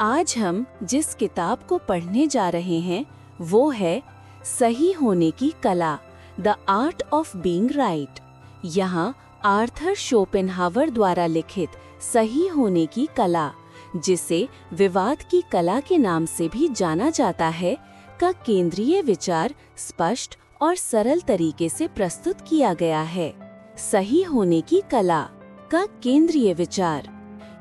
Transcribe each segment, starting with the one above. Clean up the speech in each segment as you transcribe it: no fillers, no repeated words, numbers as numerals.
आज हम जिस किताब को पढ़ने जा रहे हैं वो है सही होने की कला, the art of being right. यहाँ आर्थर शोपेनहावर द्वारा लिखित सही होने की कला, जिसे विवाद की कला के नाम से भी जाना जाता है, का केंद्रीय विचार स्पष्ट और सरल तरीके से प्रस्तुत किया गया है। सही होने की कला का केंद्रीय विचार।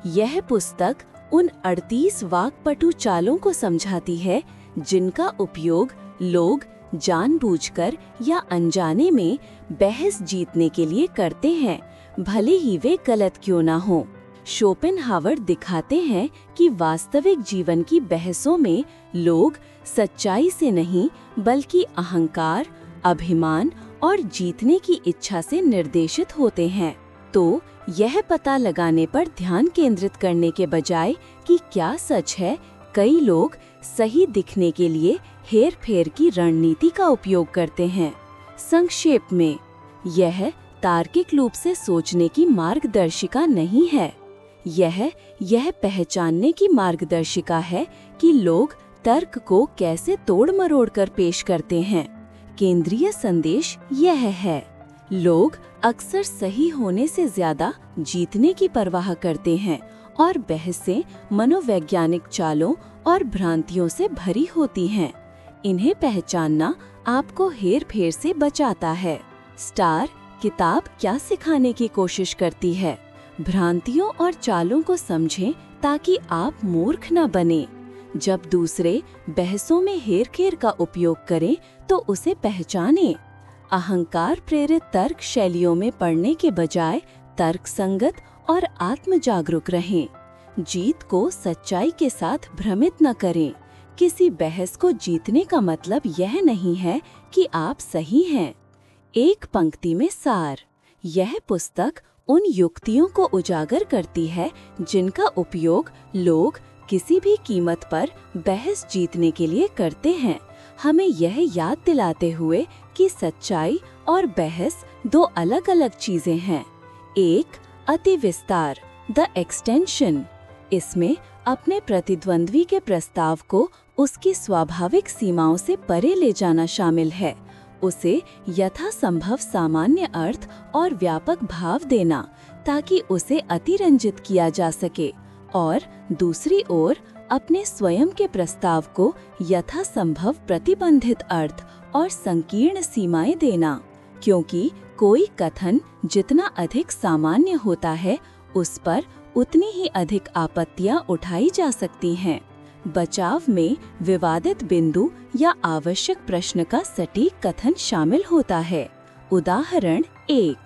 यह पुस्तक उन 38 वाक्पटु चालों को समझाती है जिनका उपयोग लोग जानबूझकर या अनजाने में बहस जीतने के लिए करते हैं, भले ही वे गलत क्यों ना हो। शोपेनहावर दिखाते हैं कि वास्तविक जीवन की बहसों में लोग सच्चाई से नहीं बल्कि अहंकार, अभिमान और जीतने की इच्छा से निर्देशित होते हैं। तो यह पता लगाने पर ध्यान केंद्रित करने के बजाय कि क्या सच है, कई लोग सही दिखने के लिए हेर-फेर की रणनीति का उपयोग करते हैं। संक्षेप में, यह तार्किक रूप से सोचने की मार्गदर्शिका नहीं है। यह पहचानने की मार्गदर्शिका है कि लोग तर्क को कैसे तोड़-मरोड़ कर पेश करते हैं। केंद्रीय संदेश यह है, लोग अक्सर सही होने से ज्यादा जीतने की परवाह करते हैं और बहसें मनोवैज्ञानिक चालों और भ्रांतियों से भरी होती हैं। इन्हें पहचानना आपको हेर-फेर से बचाता है। स्टार किताब क्या सिखाने की कोशिश करती है? भ्रांतियों और चालों को समझें ताकि आप मूर्ख न बने। जब दूसरे बहसों में हेर-फेर का उपयोग करें तो उसे पहचानें। अहंकार प्रेरित तर्क शैलियों में पढ़ने के बजाय तर्क संगत और आत्म जागरूक रहें। जीत को सच्चाई के साथ भ्रमित न करें। किसी बहस को जीतने का मतलब यह नहीं है कि आप सही हैं। एक पंक्ति में सार। यह पुस्तक उन युक्तियों को उजागर करती है जिनका उपयोग लोग किसी भी कीमत पर बहस जीतने के लिए करते हैं, हमें यह याद दिलाते हुए कि सच्चाई और बहस दो अलग-अलग चीजें हैं। एक, अति विस्तार, द एक्सटेंशन। इसमें अपने प्रतिद्वंद्वी के प्रस्ताव को उसकी स्वाभाविक सीमाओं से परे ले जाना शामिल है, उसे यथासंभव सामान्य अर्थ और व्यापक भाव देना ताकि उसे अतिरंजित किया जा सके, और दूसरी ओर अपने स्वयं के प्रस्ताव को यथासंभव प्रतिबंधित अर्थ और संकीर्ण सीमाएं देना, क्योंकि कोई कथन जितना अधिक सामान्य होता है उस पर उतनी ही अधिक आपत्तियां उठाई जा सकती हैं। बचाव में विवादित बिंदु या आवश्यक प्रश्न का सटीक कथन शामिल होता है। उदाहरण 1,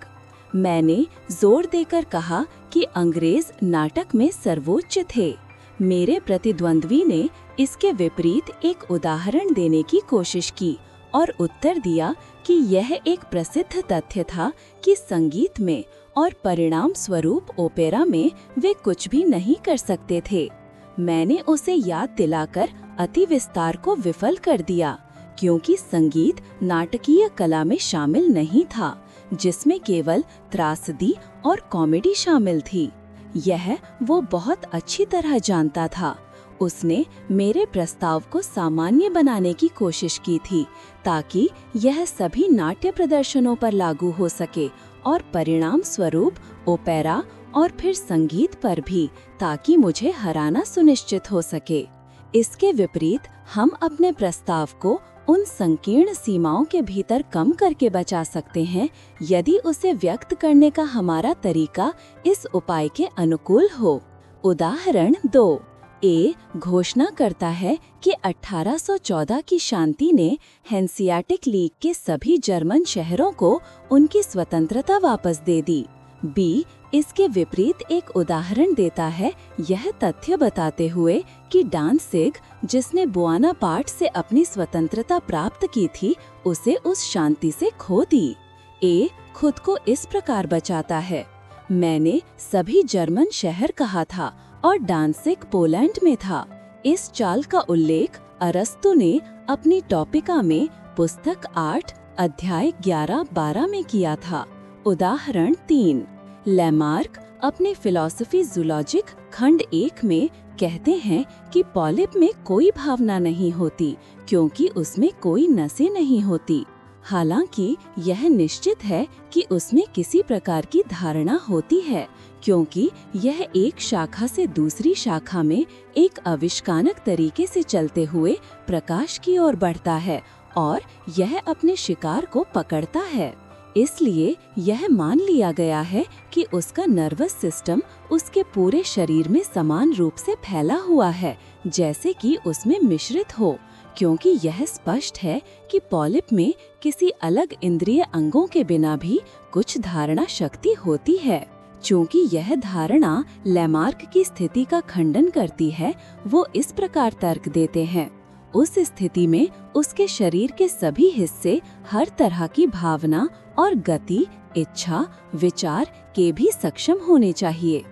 मैंने जोर देकर कहा कि अंग्रेज नाटक में सर्वोच्च थे। मेरे प्रतिद्वंद्वी ने इसके विपरीत एक उदाहरण देने की कोशिश की और उत्तर दिया कि यह एक प्रसिद्ध तथ्य था कि संगीत में और परिणाम स्वरूप ओपेरा में वे कुछ भी नहीं कर सकते थे। मैंने उसे याद दिलाकर अति विस्तार को विफल कर दिया, क्योंकि संगीत नाटकीय कला में शामिल नहीं था, जिसमें केवल त्रासदी और कॉमेडी शामिल थी। यह वो बहुत अच्छी तरह जानता था। उसने मेरे प्रस्ताव को सामान्य बनाने की कोशिश की थी ताकि यह सभी नाट्य प्रदर्शनों पर लागू हो सके और परिणाम स्वरूप ओपेरा और फिर संगीत पर भी, ताकि मुझे हराना सुनिश्चित हो सके। इसके विपरीत हम अपने प्रस्ताव को उन संकीर्ण सीमाओं के भीतर कम करके बचा सकते हैं यदि उसे व्यक्त करने का हमारा तरीका इस उपाय के अनुकूल हो। उदाहरण 2, ए घोषणा करता है कि 1814 की शांति ने हैंसियाटिक लीग के सभी जर्मन शहरों को उनकी स्वतंत्रता वापस दे दी। बी इसके विपरीत एक उदाहरण देता है, यह तथ्य बताते हुए कि डांसिग, जिसने बुआनापार्ट से अपनी स्वतंत्रता प्राप्त की थी, उसे उस शांति से खो दी। ए खुद को इस प्रकार बचाता है, मैंने सभी जर्मन शहर कहा था और डांसिग पोलैंड में था। इस चाल का उल्लेख अरस्तु ने अपनी टॉपिका में पुस्तक 8 अध्याय 11-12 में किया था। उदाहरण 3, लैमार्क अपने फिलॉसफी जूलॉजिक खंड 1 में कहते हैं कि पॉलिप में कोई भावना नहीं होती क्योंकि उसमें कोई नसें नहीं होती। हालांकि यह निश्चित है कि उसमें किसी प्रकार की धारणा होती है क्योंकि यह एक शाखा से दूसरी शाखा में एक आविष्कारक तरीके से चलते हुए प्रकाश की ओर बढ़ता है और यह अपने शिकार को पकड़ता है। इसलिए यह मान लिया गया है कि उसका नर्वस सिस्टम उसके पूरे शरीर में समान रूप से फैला हुआ है, जैसे कि उसमें मिश्रित हो, क्योंकि यह स्पष्ट है कि पॉलिप में किसी अलग इंद्रिय अंगों के बिना भी कुछ धारणा शक्ति होती है। चूंकि यह धारणा लैमार्क की स्थिति का खंडन करती है, वो इस प्रकार तर्क देते हैं। उस स्थिति में उसके शरीर के सभी हिस्से हर तरह की भावना और गति, इच्छा, विचार के भी सक्षम होने चाहिए।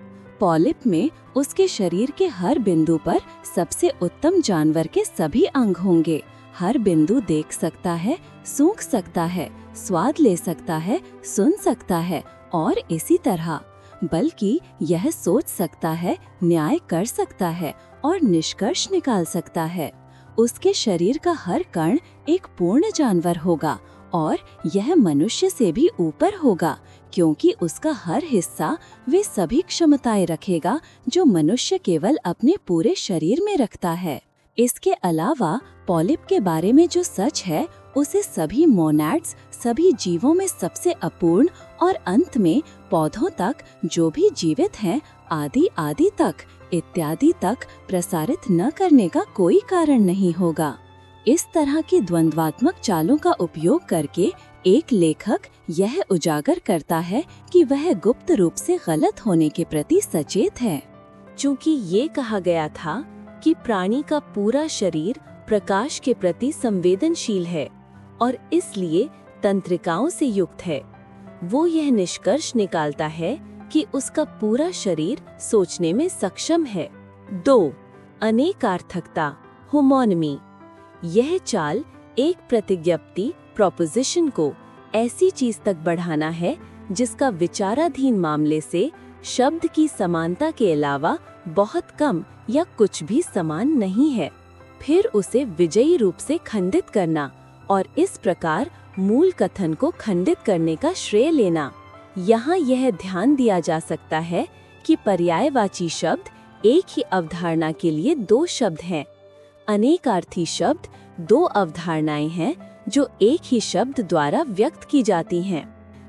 पॉलिप में उसके शरीर के हर बिंदु पर सबसे उत्तम जानवर के सभी अंग होंगे। हर बिंदु देख सकता है, सूंघ सकता है, स्वाद ले सकता है, सुन सकता है और इसी तरह। बल्कि यह सोच सकता है, न्याय कर सकता है और निष्कर्ष निकाल सकता है। उसके शरीर का हर कण एक पूर्ण जानवर होगा और यह मनुष्य से भी ऊपर होगा क्योंकि उसका हर हिस्सा वे सभी क्षमताएं रखेगा जो मनुष्य केवल अपने पूरे शरीर में रखता है। इसके अलावा पॉलिप के बारे में जो सच है उसे सभी मोनैड्स, सभी जीवों में सबसे अपूर्ण और अंत में पौधों तक जो भी जीवित हैं आदि आदि तक इत्यादि तक प्रसारित न करने का कोई कारण नहीं होगा। इस तरह की द्वंद्वात्मक चालों का उपयोग करके एक लेखक यह उजागर करता है कि वह गुप्त रूप से गलत होने के प्रति सचेत है। चूंकि ये कहा गया था कि प्राणी का पूरा शरीर प्रकाश के प्रति संवेदनशील है और इसलिए तंत्रिकाओं से युक्त है, वो यह निष्कर्ष निकालता है कि उसका पूरा शरीर सोचने में सक्षम है। 2. अनेकार्थकता, होमोनिमी। यह चाल एक प्रतिज्ञप्ति प्रोपोजिशन को ऐसी चीज तक बढ़ाना है जिसका विचाराधीन मामले से शब्द की समानता के अलावा बहुत कम या कुछ भी समान नहीं है, फिर उसे विजयी रूप से खंडित करना और इस प्रकार मूल कथन को खंडित करने का श्रेय लेना। यहाँ यह ध्यान दिया जा सकता है कि पर्यायवाची शब्द एक ही अवधारणा के लिए 2 शब्द हैं। अनेकार्थी शब्द 2 अवधारणाएं हैं जो एक ही शब्द द्वारा व्यक्त की जाती हैं।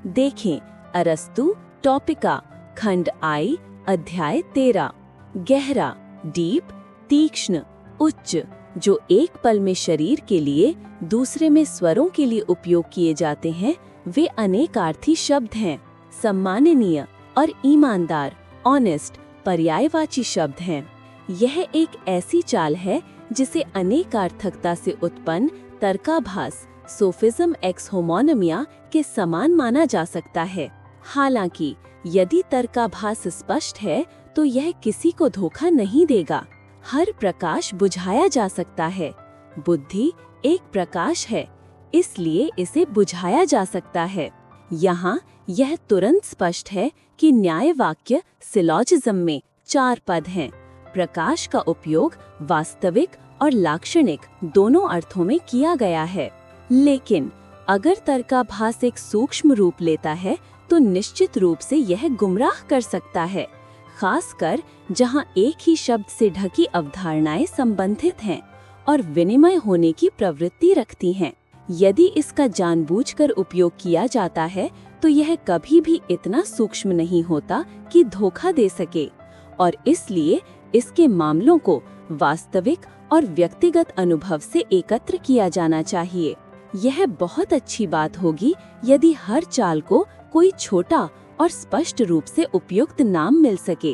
देखें अरस्तु टॉपिका खंड I अध्याय 13। गहरा, डीप, तीक्ष्ण, उच्च जो एक पल में शरीर के लिए दूसरे में स्वरों के लिए उपयोग किए जाते हैं वे अनेकार्थी शब्द हैं। सम्माननीय और ईमानदार, ऑनेस्ट पर्यायवाची शब्द हैं। यह एक ऐसी चाल है जिसे अनेकार्थकता से उत्पन्न तर्काभास सोफिज्म एक्स होमोनिमिया के समान माना जा सकता है। हालांकि यदि तर्काभास स्पष्ट है तो यह किसी को धोखा नहीं देगा। हर प्रकाश बुझाया जा सकता है। बुद्धि एक प्रकाश है, इसलिए इसे बुझाया जा सकता है। यहाँ यह तुरंत स्पष्ट है कि न्याय वाक्य सिलॉजिज्म में 4 पद हैं। प्रकाश का उपयोग वास्तविक और लाक्षणिक दोनों अर्थों में किया गया है, लेकिन अगर तर्काभास एक सूक्ष्म रूप लेता है तो निश्चित रूप से यह गुमराह कर सकता है, खासकर जहाँ एक ही शब्द से ढकी अवधारणाएं संबंधित हैं और विनिमय होने की प्रवृत्ति रखती हैं। यदि इसका जानबूझकर उपयोग किया जाता है तो यह कभी भी इतना सूक्ष्म नहीं होता कि धोखा दे सके और इसलिए इसके मामलों को वास्तविक और व्यक्तिगत अनुभव से एकत्र किया जाना चाहिए। यह बहुत अच्छी बात होगी यदि हर चाल को कोई छोटा और स्पष्ट रूप से उपयुक्त नाम मिल सके,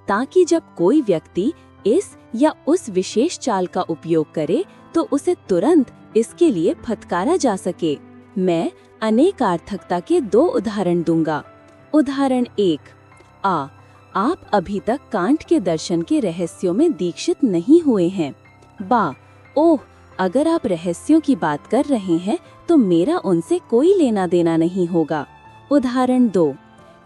ताकि जब कोई व्यक्ति इस या उस विशेष चाल का उपयोग करे तो उसे तुरंत इसके लिए फटकारा जा सके। मैं अनेकार्थकता के 2 उदाहरण दूंगा। उदाहरण 1। आप अभी तक कांट के दर्शन के रहस्यों में दीक्षित नहीं हुए हैं। ओह, अगर आप रहस्यों की बात कर रहे हैं तो मेरा उनसे कोई लेना देना नहीं होगा। उदाहरण 2।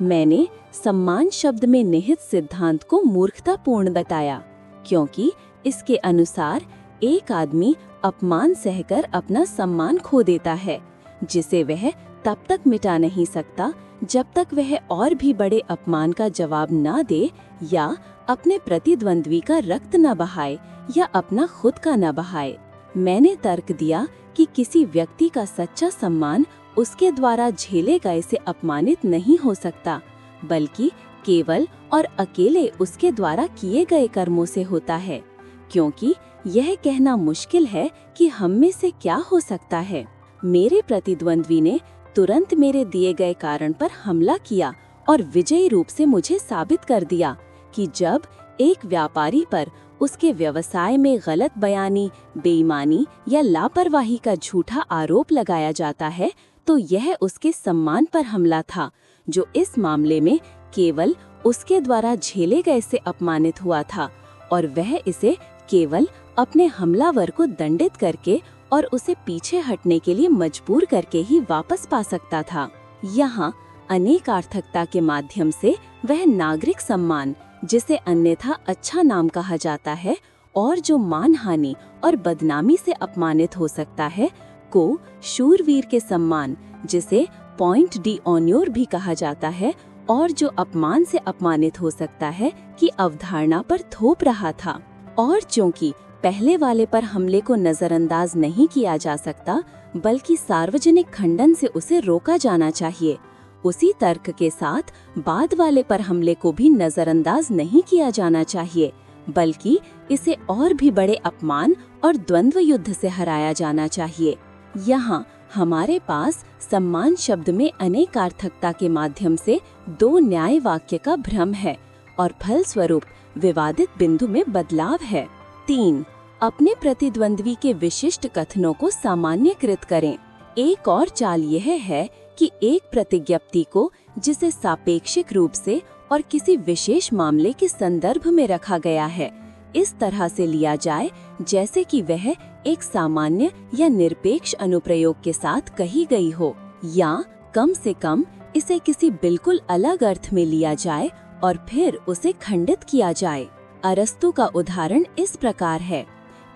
मैंने सम्मान शब्द में निहित सिद्धांत को मूर्खतापूर्ण बताया, क्योंकि इसके अनुसार एक आदमी अपमान सहकर अपना सम्मान खो देता है, जिसे वह तब तक मिटा नहीं सकता जब तक वह और भी बड़े अपमान का जवाब ना दे या अपने प्रतिद्वंद्वी का रक्त न बहाए या अपना खुद का न बहाए। मैंने तर्क दिया कि किसी व्यक्ति का सच्चा सम्मान उसके द्वारा झेले गए से अपमानित नहीं हो सकता, बल्कि केवल और अकेले उसके द्वारा किए गए कर्मों से होता है, क्योंकि यह कहना मुश्किल है कि हम में से क्या हो सकता है। मेरे प्रतिद्वंद्वी ने तुरंत मेरे दिए गए कारण पर हमला किया और विजयी रूप से मुझे साबित कर दिया कि जब एक व्यापारी पर उसके व्यवसाय में गलत बयानी, बेईमानी या लापरवाही का झूठा आरोप लगाया जाता है तो यह उसके सम्मान पर हमला था, जो इस मामले में केवल उसके द्वारा झेले गए से अपमानित हुआ था, और वह इसे केवल अपने हमलावर को दंडित करके और उसे पीछे हटने के लिए मजबूर करके ही वापस पा सकता था। यहाँ अनेकार्थकता के माध्यम से वह नागरिक सम्मान, जिसे अन्यथा अच्छा नाम कहा जाता है और जो मानहानि और बदनामी से अपमानित हो सकता है, को शूरवीर के सम्मान, जिसे पॉइंट डी ऑन्योर भी कहा जाता है और जो अपमान से अपमानित हो सकता है, की अवधारणा पर थोप रहा था। और चूंकि पहले वाले पर हमले को नजरअंदाज नहीं किया जा सकता, बल्कि सार्वजनिक खंडन से उसे रोका जाना चाहिए, उसी तर्क के साथ बाद वाले पर हमले को भी नजरअंदाज नहीं किया जाना चाहिए, बल्कि इसे और भी बड़े अपमान और द्वंद्व युद्ध से हराया जाना चाहिए। यहाँ हमारे पास सम्मान शब्द में अनेकार्थकता के माध्यम से दो न्याय वाक्य का भ्रम है और फलस्वरूप विवादित बिंदु में बदलाव है। 3. अपने प्रतिद्वंद्वी के विशिष्ट कथनों को सामान्यकृत करें। एक और चाल यह है कि एक प्रतिज्ञप्ति को, जिसे सापेक्षिक रूप से और किसी विशेष मामले के संदर्भ में रखा गया है, इस तरह से लिया जाए जैसे कि वह एक सामान्य या निरपेक्ष अनुप्रयोग के साथ कही गई हो, या कम से कम इसे किसी बिल्कुल अलग अर्थ में लिया जाए और फिर उसे खंडित किया जाए। अरस्तु का उदाहरण इस प्रकार है: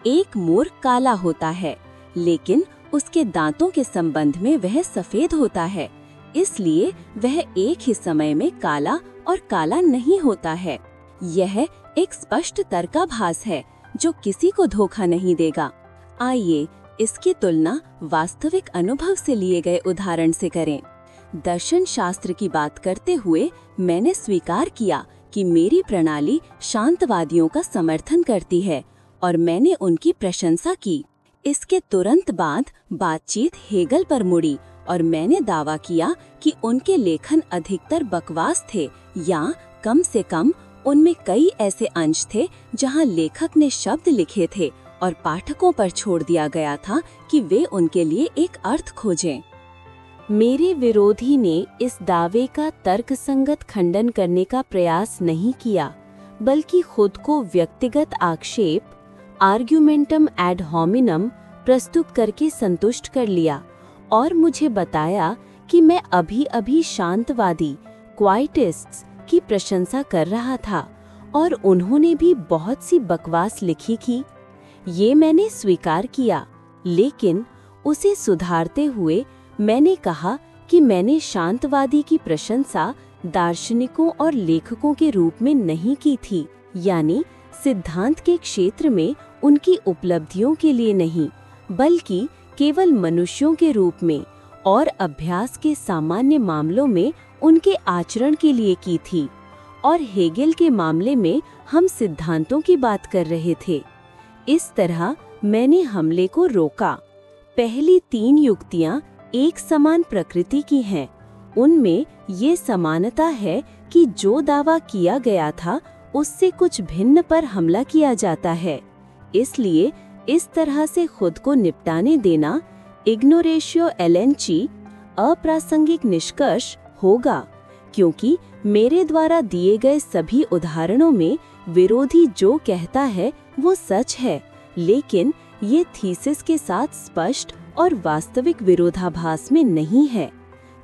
एक मोर काला होता है, लेकिन उसके दांतों के संबंध में वह सफेद होता है, इसलिए वह एक ही समय में काला और काला नहीं होता है। यह एक स्पष्ट तर्काभास है जो किसी को धोखा नहीं देगा। आइए इसकी तुलना वास्तविक अनुभव से लिए गए उदाहरण से करें। दर्शन शास्त्र की बात करते हुए मैंने स्वीकार किया कि मेरी प्रणाली शांतवादियों का समर्थन करती है और मैंने उनकी प्रशंसा की। इसके तुरंत बाद बातचीत हेगल पर मुड़ी और मैंने दावा किया कि उनके लेखन अधिकतर बकवास थे, या कम से कम उनमें कई ऐसे अंश थे जहां लेखक ने शब्द लिखे थे और पाठकों पर छोड़ दिया गया था कि वे उनके लिए एक अर्थ खोजें। मेरे विरोधी ने इस दावे का तर्कसंगत खंडन करने का प्रयास नहीं किया, बल्कि खुद को व्यक्तिगत आक्षेप, आर्ग्यूमेंटम एड होमिनम, प्रस्तुत करके संतुष्ट कर लिया और मुझे बताया कि मैं अभी शांतवादी क्वाइटिस्ट्स की प्रशंसा कर रहा था और उन्होंने भी बहुत सी बकवास लिखी थी। ये मैंने स्वीकार किया, लेकिन उसे सुधारते हुए मैंने कहा कि मैंने शांतवादी की प्रशंसा दार्शनिकों और लेखकों के रूप में नहीं की थी, यानी सिद्धांत के क्षेत्र में उनकी उपलब्धियों के लिए नहीं, बल्कि केवल मनुष्यों के रूप में और अभ्यास के सामान्य मामलों में उनके आचरण के लिए की थी। और हेगेल के मामले में हम सिद्धांतों की बात कर रहे थे। इस तरह मैंने हमले को रोका। पहली 3 युक्तियां एक समान प्रकृति की हैं। उनमें ये समानता है कि जो दावा किया गया था उससे कुछ भिन्न पर हमला किया जाता है। इसलिए इस तरह से खुद को निपटाने देना इग्नोरेशियो एलेंची अप्रासंगिक निष्कर्ष होगा, क्योंकि मेरे द्वारा दिए गए सभी उदाहरणों में विरोधी जो कहता है वो सच है, लेकिन ये थीसिस के साथ स्पष्ट और वास्तविक विरोधाभास में नहीं है।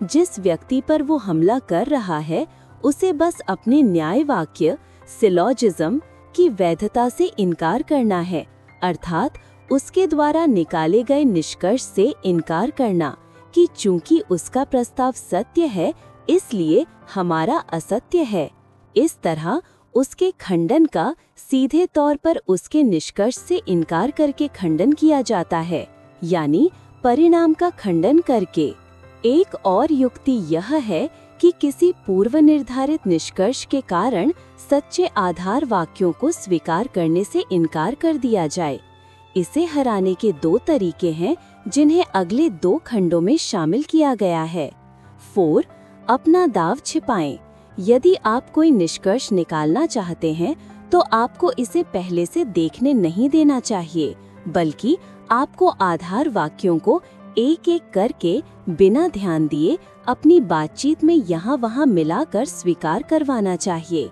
जिस व्यक्ति पर वो हमला कर रहा है उसे बस अपने न्याय वाक्य सिलोजिज्म की वैधता से इनकार करना है, अर्थात उसके द्वारा निकाले गए निष्कर्ष से इनकार करना कि चूंकि उसका प्रस्ताव सत्य है इसलिए हमारा असत्य है। इस तरह उसके खंडन का सीधे तौर पर उसके निष्कर्ष से इनकार करके खंडन किया जाता है, यानी परिणाम का खंडन करके। एक और युक्ति यह है कि किसी पूर्व निर्धारित निष्कर्ष के कारण सच्चे आधार वाक्यों को स्वीकार करने से इनकार कर दिया जाए। इसे हराने के 2 तरीके हैं जिन्हें अगले 2 खंडों में शामिल किया गया है। 4. अपना दाव छिपाएं। यदि आप कोई निष्कर्ष निकालना चाहते हैं तो आपको इसे पहले से देखने नहीं देना चाहिए, बल्कि आपको आधार वाक्यों को एक एक करके बिना ध्यान दिए अपनी बातचीत में यहाँ वहाँ मिलाकर स्वीकार करवाना चाहिए।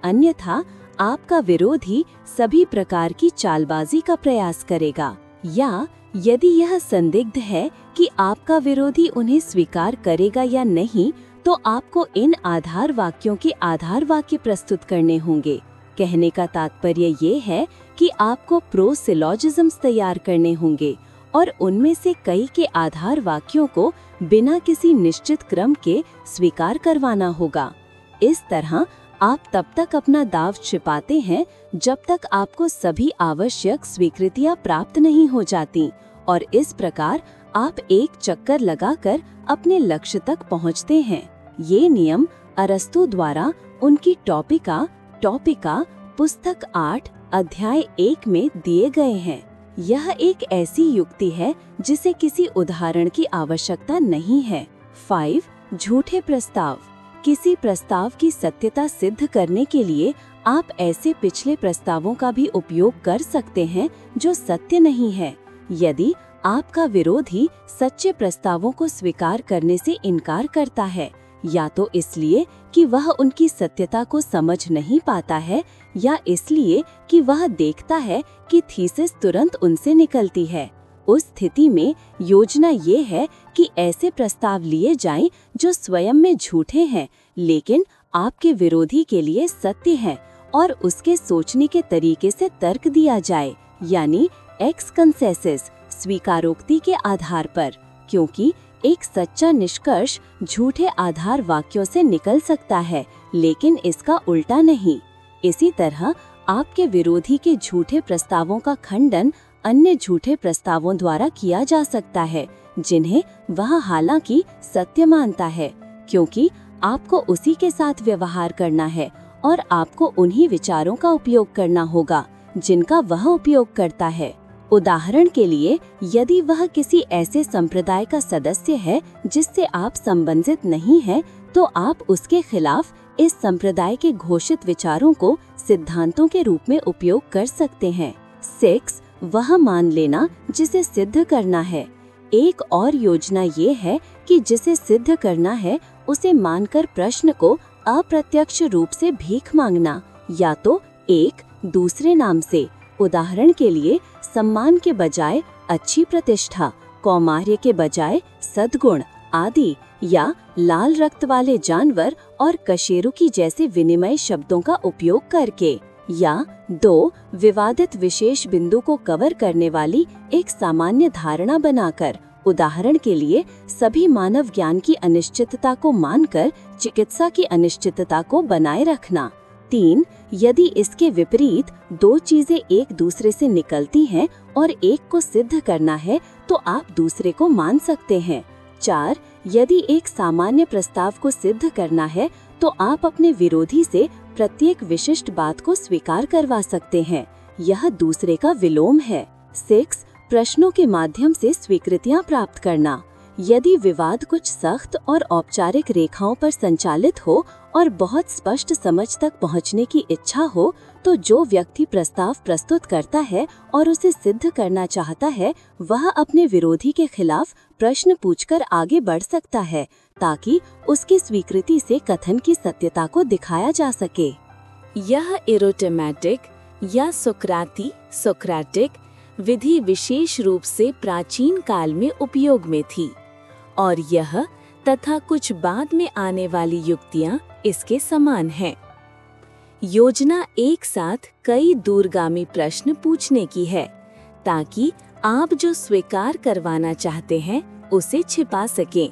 अन्यथा आपका विरोधी सभी प्रकार की चालबाजी का प्रयास करेगा, या यदि यह संदिग्ध है कि आपका विरोधी उन्हें स्वीकार करेगा या नहीं, तो आपको इन आधार वाक्यों के आधार वाक्य प्रस्तुत करने होंगे। कहने का तात्पर्य ये है कि आपको प्रो सिलोजिज्म्स तैयार करने होंगे और उनमें से कई के आधार वाक्यों को बिना किसी निश्चित क्रम के स्वीकार करवाना होगा। इस तरह आप तब तक अपना दाव छिपाते हैं जब तक आपको सभी आवश्यक स्वीकृतियां प्राप्त नहीं हो जाती, और इस प्रकार आप एक चक्कर लगाकर अपने लक्ष्य तक पहुंचते हैं। ये नियम अरस्तु द्वारा उनकी टॉपिका पुस्तक 8 अध्याय 1 में दिए गए हैं। यह एक ऐसी युक्ति है जिसे किसी उदाहरण की आवश्यकता नहीं है। 5. झूठे प्रस्ताव। किसी प्रस्ताव की सत्यता सिद्ध करने के लिए आप ऐसे पिछले प्रस्तावों का भी उपयोग कर सकते हैं जो सत्य नहीं है। यदि आपका विरोधी सच्चे प्रस्तावों को स्वीकार करने से इनकार करता है, या तो इसलिए कि वह उनकी सत्यता को समझ नहीं पाता है, या इसलिए कि वह देखता है कि थीसिस तुरंत उनसे निकलती है, उस स्थिति में योजना ये है कि ऐसे प्रस्ताव लिए जाएं जो स्वयं में झूठे हैं लेकिन आपके विरोधी के लिए सत्य हैं, और उसके सोचने के तरीके से तर्क दिया जाए, यानी एक्स कंसेसिस स्वीकारोक्ति के आधार पर, क्योंकि एक सच्चा निष्कर्ष झूठे आधार वाक्यों से निकल सकता है लेकिन इसका उल्टा नहीं। इसी तरह आपके विरोधी के झूठे प्रस्तावों का खंडन अन्य झूठे प्रस्तावों द्वारा किया जा सकता है जिन्हें वह हालांकि सत्य मानता है, क्योंकि आपको उसी के साथ व्यवहार करना है और आपको उन्हीं विचारों का उपयोग करना होगा जिनका वह उपयोग करता है। उदाहरण के लिए, यदि वह किसी ऐसे संप्रदाय का सदस्य है जिससे आप संबंधित नहीं हैं, तो आप उसके खिलाफ इस संप्रदाय के घोषित विचारों को सिद्धांतों के रूप में उपयोग कर सकते हैं। 6. वह मान लेना जिसे सिद्ध करना है। एक और योजना ये है कि जिसे सिद्ध करना है उसे मानकर प्रश्न को अप्रत्यक्ष रूप से भीख मांगना, या तो एक दूसरे नाम से, उदाहरण के लिए सम्मान के बजाय अच्छी प्रतिष्ठा, कौमार्य के बजाय सद्गुण आदि, या लाल रक्त वाले जानवर और कशेरुकी जैसे विनिमय शब्दों का उपयोग करके, या 2 विवादित विशेष बिंदु को कवर करने वाली एक सामान्य धारणा बनाकर, उदाहरण के लिए सभी मानव ज्ञान की अनिश्चितता को मानकर चिकित्सा की अनिश्चितता को बनाए रखना। 3. यदि इसके विपरीत 2 चीजें एक दूसरे से निकलती हैं और एक को सिद्ध करना है तो आप दूसरे को मान सकते हैं। 4. यदि एक सामान्य प्रस्ताव को सिद्ध करना है तो आप अपने विरोधी से प्रत्येक विशिष्ट बात को स्वीकार करवा सकते हैं, यह दूसरे का विलोम है। 6. प्रश्नों के माध्यम से स्वीकृतियां प्राप्त करना। यदि विवाद कुछ सख्त और औपचारिक रेखाओं पर संचालित हो और बहुत स्पष्ट समझ तक पहुंचने की इच्छा हो, तो जो व्यक्ति प्रस्ताव प्रस्तुत करता है और उसे सिद्ध करना चाहता है, वह अपने विरोधी के खिलाफ प्रश्न पूछकर आगे बढ़ सकता है ताकि उसकी स्वीकृति से कथन की सत्यता को दिखाया जा सके। यह एरोटेमेटिक या सोक्राटिक विधि विशेष रूप से प्राचीन काल में उपयोग में थी और यह तथा कुछ बाद में आने वाली युक्तियां इसके समान हैं। योजना एक साथ कई दूरगामी प्रश्न पूछने की है, ताकि आप जो स्वीकार करवाना चाहते हैं उसे छिपा सकें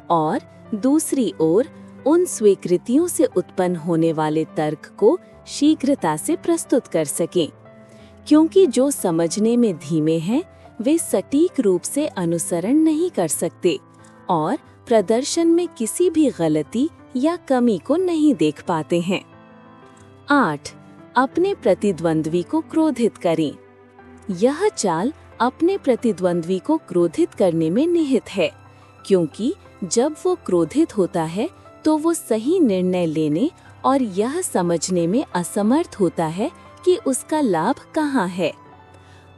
और दूसरी ओर उन स्वीकृतियों से उत्पन्न होने वाले तर्क को शीघ्रता से प्रस्तुत कर सकें, क्योंकि जो समझने में धीमे हैं वे सटीक रूप से अनुसरण नहीं कर सकते और प्रदर्शन में किसी भी गलती या कमी को नहीं देख पाते हैं। 8. अपने प्रतिद्वंद्वी को क्रोधित करें। यह चाल अपने प्रतिद्वंद्वी को क्रोधित करने में निहित है, क्योंकि जब वो क्रोधित होता है तो वो सही निर्णय लेने और यह समझने में असमर्थ होता है कि उसका लाभ कहाँ है।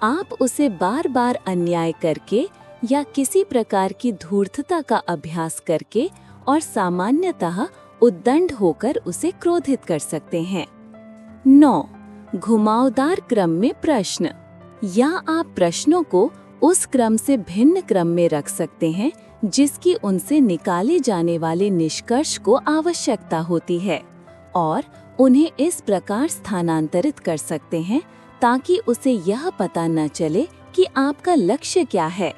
आप उसे बार बार अन्याय करके या किसी प्रकार की धूर्तता का अभ्यास करके और सामान्यतः उद्दंड होकर उसे क्रोधित कर सकते हैं। 9. घुमावदार क्रम में प्रश्न। या आप प्रश्नों को उस क्रम से भिन्न क्रम में रख सकते हैं जिसकी उनसे निकाले जाने वाले निष्कर्ष को आवश्यकता होती है, और उन्हें इस प्रकार स्थानांतरित कर सकते हैं ताकि उसे यह पता न चले कि आपका लक्ष्य क्या है।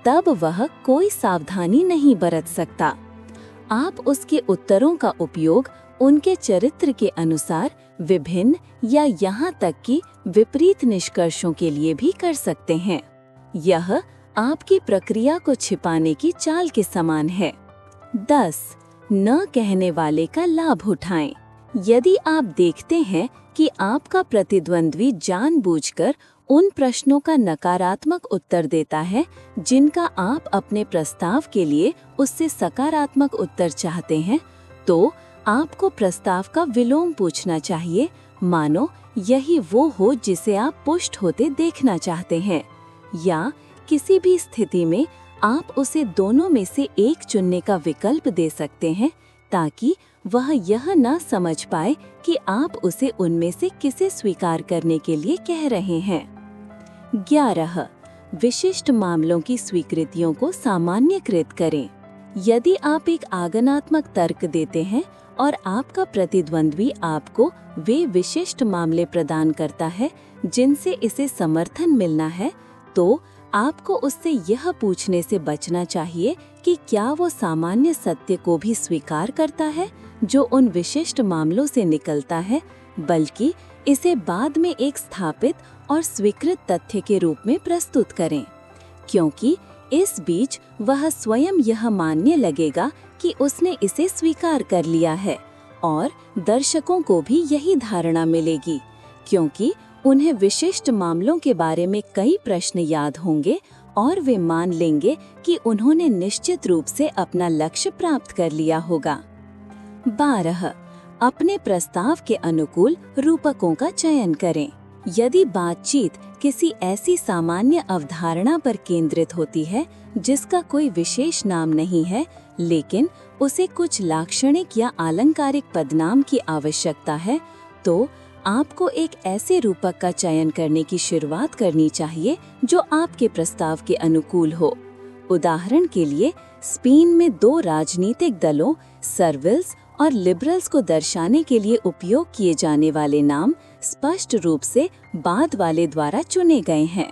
तब वह कोई सावधानी नहीं बरत सकता। आप उसके उत्तरों का उपयोग उनके चरित्र के अनुसार विभिन्न या यहाँ तक कि विपरीत निष्कर्षों के लिए भी कर सकते हैं। यह आपकी प्रक्रिया को छिपाने की चाल के समान है। 10. न कहने वाले का लाभ उठाएं। यदि आप देखते हैं कि आपका प्रतिद्वंद्वी जानबूझकर उन प्रश्नों का नकारात्मक उत्तर देता है जिनका आप अपने प्रस्ताव के लिए उससे सकारात्मक उत्तर चाहते हैं, तो आपको प्रस्ताव का विलोम पूछना चाहिए, मानो यही वो हो जिसे आप पुष्ट होते देखना चाहते हैं, या किसी भी स्थिति में आप उसे दोनों में से एक चुनने का विकल्प दे सकते हैं, ताकि वह यह न समझ पाए कि आप उसे उनमें से किसे स्वीकार करने के लिए कह रहे हैं। 11. विशिष्ट मामलों की स्वीकृतियों को सामान्यकृत करें। यदि आप एक आगमनात्मक तर्क देते हैं और आपका प्रतिद्वंद्वी आपको वे विशिष्ट मामले प्रदान करता है जिनसे इसे समर्थन मिलना है, तो आपको उससे यह पूछने से बचना चाहिए कि क्या वो सामान्य सत्य को भी स्वीकार करता है जो उन विशिष्ट मामलों से निकलता है, बल्कि इसे बाद में एक स्थापित और स्वीकृत तथ्य के रूप में प्रस्तुत करें, क्योंकि इस बीच वह स्वयं यह मानने लगेगा कि उसने इसे स्वीकार कर लिया है, और दर्शकों को भी यही धारणा मिलेगी, क्योंकि उन्हें विशिष्ट मामलों के बारे में कई प्रश्न याद होंगे और वे मान लेंगे कि उन्होंने निश्चित रूप से अपना लक्ष्य प्राप्त कर लिया होगा। 12. अपने प्रस्ताव के अनुकूल रूपकों का चयन करें। यदि बातचीत किसी ऐसी सामान्य अवधारणा पर केंद्रित होती है जिसका कोई विशेष नाम नहीं है, लेकिन उसे कुछ लाक्षणिक या आलंकारिक पदनाम की आवश्यकता है, तो आपको एक ऐसे रूपक का चयन करने की शुरुआत करनी चाहिए जो आपके प्रस्ताव के अनुकूल हो। उदाहरण के लिए, स्पेन में 2 राजनीतिक दलों सर्विल्स और लिबरल्स को दर्शाने के लिए उपयोग किए जाने वाले नाम स्पष्ट रूप से बाद वाले द्वारा चुने गए हैं।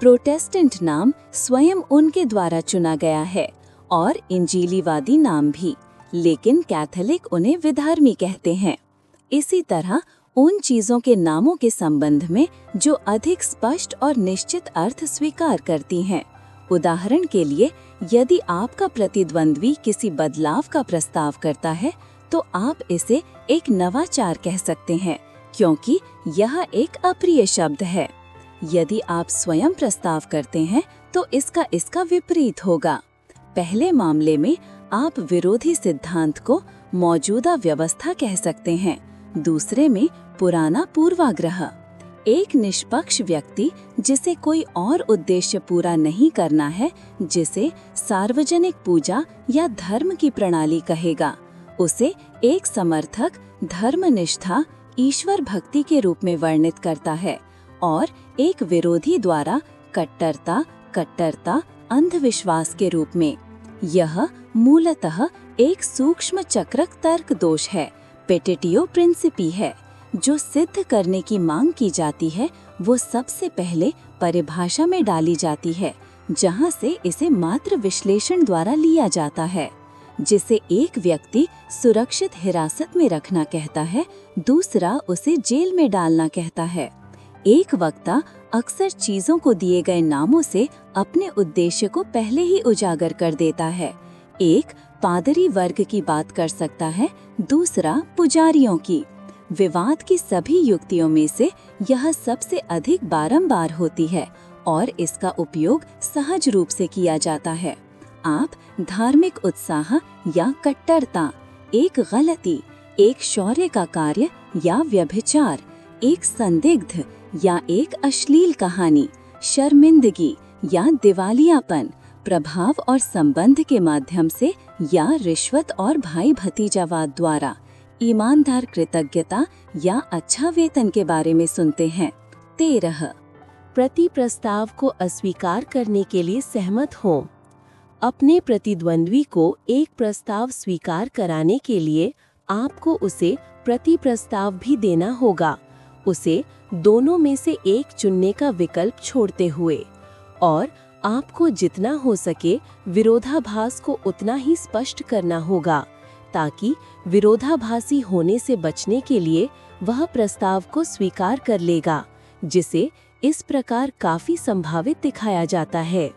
प्रोटेस्टेंट नाम स्वयं उनके द्वारा चुना गया है और इंजीलीवादी नाम भी, लेकिन कैथोलिक उन्हें विधर्मी कहते हैं। इसी तरह उन चीजों के नामों के संबंध में जो अधिक स्पष्ट और निश्चित अर्थ स्वीकार करती हैं। उदाहरण के लिए, यदि आपका प्रतिद्वंद्वी किसी बदलाव का प्रस्ताव करता है, तो आप इसे एक नवाचार कह सकते हैं, क्योंकि यह एक अप्रिय शब्द है। यदि आप स्वयं प्रस्ताव करते हैं तो इसका विपरीत होगा। पहले मामले में आप विरोधी सिद्धांत को मौजूदा व्यवस्था कह सकते हैं, दूसरे में पुराना पूर्वाग्रह। एक निष्पक्ष व्यक्ति जिसे कोई और उद्देश्य पूरा नहीं करना है, जिसे सार्वजनिक पूजा या धर्म की प्रणाली कहेगा, उसे एक समर्थक धर्मनिष्ठा ईश्वर भक्ति के रूप में वर्णित करता है, और एक विरोधी द्वारा कट्टरता अंधविश्वास के रूप में। यह मूलतः एक सूक्ष्म चक्रक तर्क दोष है, पेटिटियो प्रिंसिपी है। जो सिद्ध करने की मांग की जाती है वो सबसे पहले परिभाषा में डाली जाती है, जहां से इसे मात्र विश्लेषण द्वारा लिया जाता है। जिसे एक व्यक्ति सुरक्षित हिरासत में रखना कहता है, दूसरा उसे जेल में डालना कहता है। एक वक्ता अक्सर चीजों को दिए गए नामों से अपने उद्देश्य को पहले ही उजागर कर देता है। एक पादरी वर्ग की बात कर सकता है, दूसरा पुजारियों की। विवाद की सभी युक्तियों में से यह सबसे अधिक बारंबार होती है और इसका उपयोग सहज रूप से किया जाता है। आप धार्मिक उत्साह या कट्टरता, एक गलती, एक शौर्य का कार्य या व्यभिचार, एक संदिग्ध या एक अश्लील कहानी, शर्मिंदगी या दिवालियापन, प्रभाव और संबंध के माध्यम से या रिश्वत और भाई भतीजावाद द्वारा, ईमानदार कृतज्ञता या अच्छा वेतन के बारे में सुनते हैं। 13 प्रति प्रस्ताव को अस्वीकार करने के लिए सहमत हों। अपने प्रतिद्वंद्वी को एक प्रस्ताव स्वीकार कराने के लिए आपको उसे प्रति प्रस्ताव भी देना होगा, उसे दोनों में से एक चुनने का विकल्प छोड़ते हुए। और आपको जितना हो सके विरोधाभास को उतना ही स्पष्ट करना होगा, ताकि विरोधाभासी होने से बचने के लिए वह प्रस्ताव को स्वीकार कर लेगा, जिसे इस प्रकार काफी संभावित दिखाया जाता है।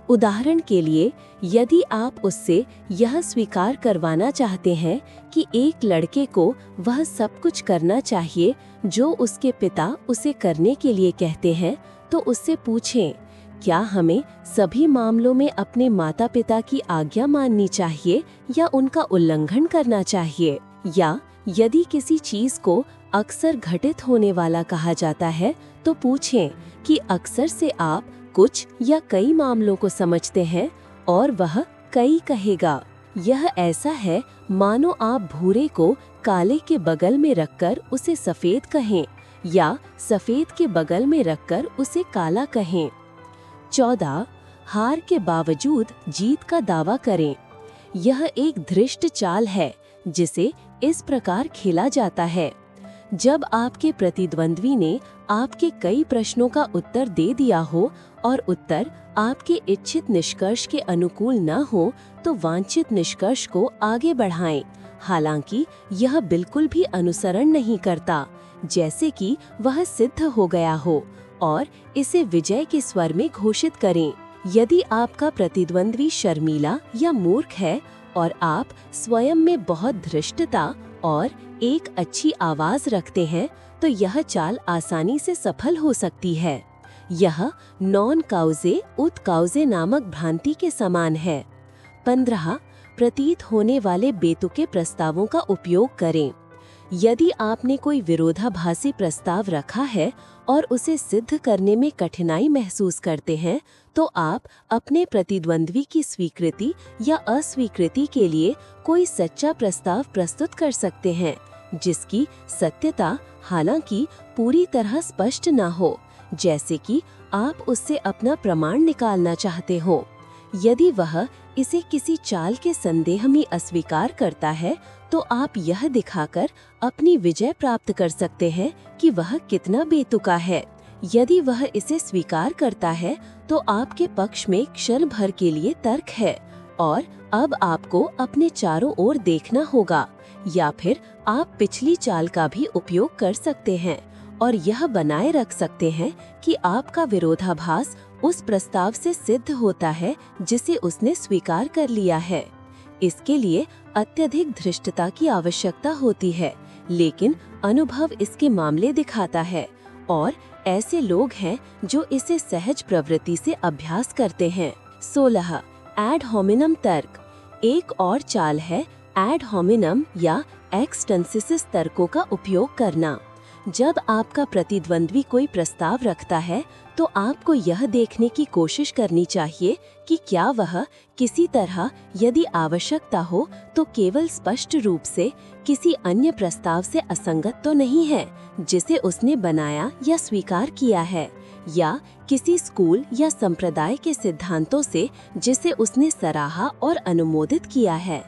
उदाहरण के लिए, यदि आप उससे यह स्वीकार करवाना चाहते हैं कि एक लड़के को वह सब कुछ करना चाहिए जो उसके पिता उसे करने के लिए कहते हैं, तो उससे पूछें, क्या हमें सभी मामलों में अपने माता पिता की आज्ञा माननी चाहिए या उनका उल्लंघन करना चाहिए? या यदि किसी चीज को अक्सर घटित होने वाला कहा जाता है, तो पूछें कि अक्सर से आप कुछ या कई मामलों को समझते हैं, और वह कई कहेगा। यह ऐसा है मानो आप भूरे को काले के बगल में रखकर उसे सफेद कहें या सफेद के बगल में रखकर उसे काला कहें। 14 हार के बावजूद जीत का दावा करें। यह एक धृष्ट चाल है जिसे इस प्रकार खेला जाता है। जब आपके प्रतिद्वंद्वी ने आपके कई प्रश्नों का उत्तर दे दिया हो और उत्तर आपके इच्छित निष्कर्ष के अनुकूल न हो, तो वांछित निष्कर्ष को आगे बढ़ाएं। हालांकि यह बिल्कुल भी अनुसरण नहीं करता, जैसे कि वह सिद्ध हो गया हो, और इसे विजय के स्वर में घोषित करें। यदि आपका प्रतिद्वंद्वी शर्मीला या मूर्ख है और आप स्वयं में बहुत धृष्टता और एक अच्छी आवाज रखते हैं, तो यह चाल आसानी से सफल हो सकती है। यह नॉन काउजे उत काउजे नामक भ्रांति के समान है। 15 प्रतीत होने वाले बेतुके प्रस्तावों का उपयोग करें। यदि आपने कोई विरोधाभासी प्रस्ताव रखा है और उसे सिद्ध करने में कठिनाई महसूस करते हैं, तो आप अपने प्रतिद्वंद्वी की स्वीकृति या अस्वीकृति के लिए कोई सच्चा प्रस्ताव प्रस्तुत कर सकते हैं, जिसकी सत्यता हालांकि पूरी तरह स्पष्ट न हो, जैसे कि आप उससे अपना प्रमाण निकालना चाहते हो। यदि वह इसे किसी चाल के संदेह में अस्वीकार करता है, तो आप यह दिखाकर अपनी विजय प्राप्त कर सकते हैं कि वह कितना बेतुका है। यदि वह इसे स्वीकार करता है, तो आपके पक्ष में क्षण भर के लिए तर्क है, और अब आपको अपने चारों ओर देखना होगा, या फिर आप पिछली चाल का भी उपयोग कर सकते हैं और यह बनाए रख सकते हैं कि आपका विरोधाभास उस प्रस्ताव से सिद्ध होता है जिसे उसने स्वीकार कर लिया है। इसके लिए अत्यधिक धृष्टता की आवश्यकता होती है, लेकिन अनुभव इसके मामले दिखाता है, और ऐसे लोग हैं जो इसे सहज प्रवृत्ति से अभ्यास करते हैं। 16 एड होमिनम तर्क। एक और चाल है एड होमिनम या एक्सटेंसिस तर्कों का उपयोग करना। जब आपका प्रतिद्वंद्वी कोई प्रस्ताव रखता है, तो आपको यह देखने की कोशिश करनी चाहिए कि क्या वह किसी तरह, यदि आवश्यकता हो तो केवल स्पष्ट रूप से, किसी अन्य प्रस्ताव से असंगत तो नहीं है जिसे उसने बनाया या स्वीकार किया है। या किसी स्कूल या संप्रदाय के सिद्धांतों से जिसे उसने सराहा और अनुमोदित किया है,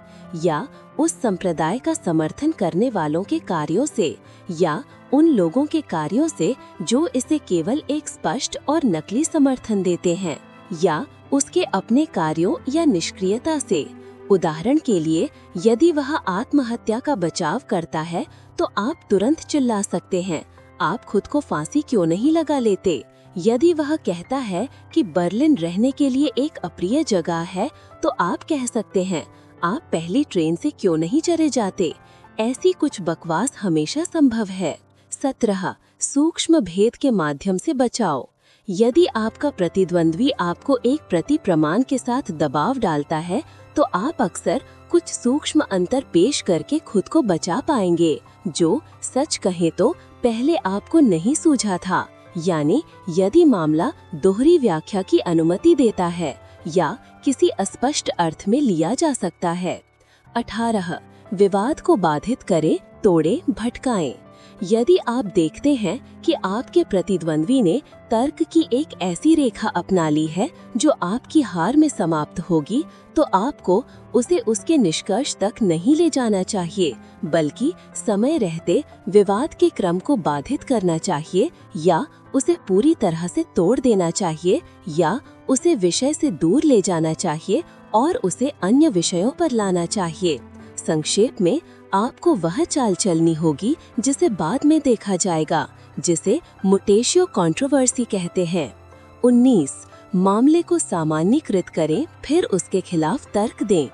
या उस संप्रदाय का समर्थन करने वालों के कार्यों से, या उन लोगों के कार्यों से जो इसे केवल एक स्पष्ट और नकली समर्थन देते हैं, या उसके अपने कार्यों या निष्क्रियता से। उदाहरण के लिए, यदि वह आत्महत्या का बचाव करता है तो आप तुरंत चिल्ला सकते हैं, आप खुद को फांसी क्यों नहीं लगा लेते? यदि वह कहता है कि बर्लिन रहने के लिए एक अप्रिय जगह है तो आप कह सकते हैं, आप पहली ट्रेन से क्यों नहीं चले जाते? ऐसी कुछ बकवास हमेशा संभव है। 17. सूक्ष्म भेद के माध्यम से बचाओ। यदि आपका प्रतिद्वंद्वी आपको एक प्रति प्रमाण के साथ दबाव डालता है तो आप अक्सर कुछ सूक्ष्म अंतर पेश करके खुद को बचा पाएंगे, जो सच कहें तो पहले आपको नहीं सूझा था। यानी यदि मामला दोहरी व्याख्या की अनुमति देता है या किसी अस्पष्ट अर्थ में लिया जा सकता है। 18. विवाद को बाधित करे, तोड़े, भटकाएं। यदि आप देखते हैं कि आपके प्रतिद्वंद्वी ने तर्क की एक ऐसी रेखा अपना ली है जो आपकी हार में समाप्त होगी, तो आपको उसे उसके निष्कर्ष तक नहीं ले जाना चाहिए, बल्कि समय रहते विवाद के क्रम को बाधित करना चाहिए, या उसे पूरी तरह से तोड़ देना चाहिए, या उसे विषय से दूर ले जाना चाहिए और उसे अन्य विषयों पर लाना चाहिए। संक्षेप में, आपको वह चाल चलनी होगी जिसे बाद में देखा जाएगा, जिसे मुटेशियो कंट्रोवर्सी कहते हैं। 19. मामले को सामान्यीकृत करें, फिर उसके खिलाफ तर्क दें।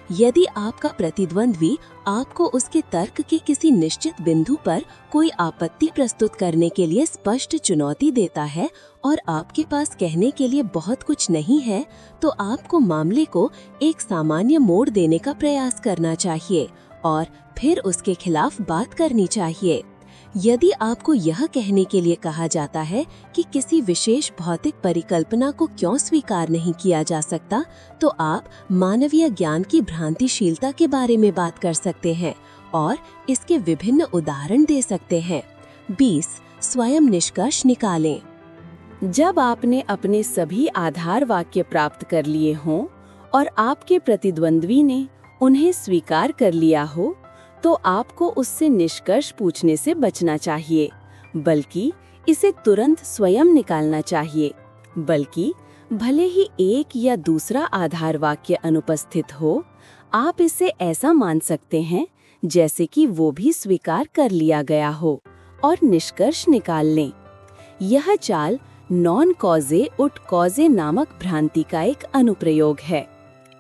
यदि आपका प्रतिद्वंद्वी आपको उसके तर्क के किसी निश्चित बिंदु पर कोई आपत्ति प्रस्तुत करने के लिए स्पष्ट चुनौती देता है और आपके पास कहने के लिए बहुत कुछ नहीं है, तो आपको मामले को एक सामान्य मोड़ देने का प्रयास करना चाहिए और फिर उसके खिलाफ बात करनी चाहिए। यदि आपको यह कहने के लिए कहा जाता है कि किसी विशेष भौतिक परिकल्पना को क्यों स्वीकार नहीं किया जा सकता, तो आप मानवीय ज्ञान की भ्रांतिशीलता के बारे में बात कर सकते हैं और इसके विभिन्न उदाहरण दे सकते हैं। 20. स्वयं निष्कर्ष निकालें। जब आपने अपने सभी आधार वाक्य प्राप्त कर लिए हों और आपके प्रतिद्वंद्वी ने उन्हें स्वीकार कर लिया हो, तो आपको उससे निष्कर्ष पूछने से बचना चाहिए, बल्कि इसे तुरंत स्वयं निकालना चाहिए। बल्कि भले ही एक या दूसरा आधार वाक्य अनुपस्थित हो, आप इसे ऐसा मान सकते हैं जैसे कि वो भी स्वीकार कर लिया गया हो और निष्कर्ष निकाल लें। यह चाल नॉन कॉजे उट कॉजे नामक भ्रांति का एक अनुप्रयोग है।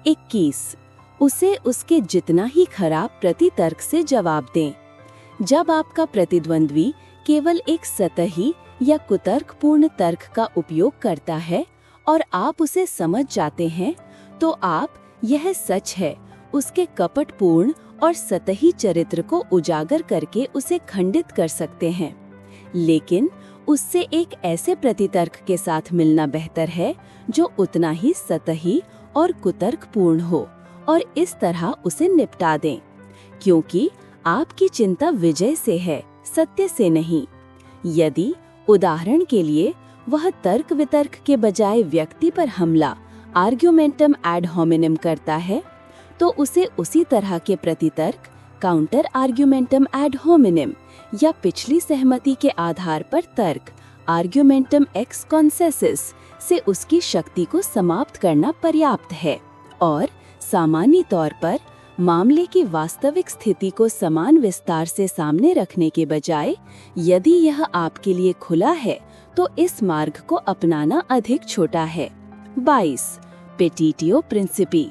21. उसे उसके जितना ही खराब प्रतितर्क से जवाब दें। जब आपका प्रतिद्वंद्वी केवल एक सतही या कुतर्कपूर्ण तर्क का उपयोग करता है और आप उसे समझ जाते हैं, तो आप यह सच है उसके कपटपूर्ण और सतही चरित्र को उजागर करके उसे खंडित कर सकते हैं। लेकिन उससे एक ऐसे प्रतितर्क के साथ मिलना बेहतर है जो उतना ही सतही और कुतर्कपूर्ण हो, और इस तरह उसे निपटा दें, क्योंकि आपकी चिंता विजय से है, सत्य से नहीं। यदि उदाहरण के लिए वह तर्क वितर्क के बजाय व्यक्ति पर हमला आर्ग्यूमेंटम एड होमिनम करता है, तो उसे उसी तरह के प्रतितर्क काउंटर आर्ग्यूमेंटम एड होमिनम या पिछली सहमति के आधार पर तर्क आर्ग्यूमेंटम एक्स कॉन्सेसिस से उसकी शक्ति को समाप्त करना पर्याप्त है। और सामान्य तौर पर मामले की वास्तविक स्थिति को समान विस्तार से सामने रखने के बजाय, यदि यह आपके लिए खुला है, तो इस मार्ग को अपनाना अधिक छोटा है। 22. पेटिटियो प्रिंसिपी।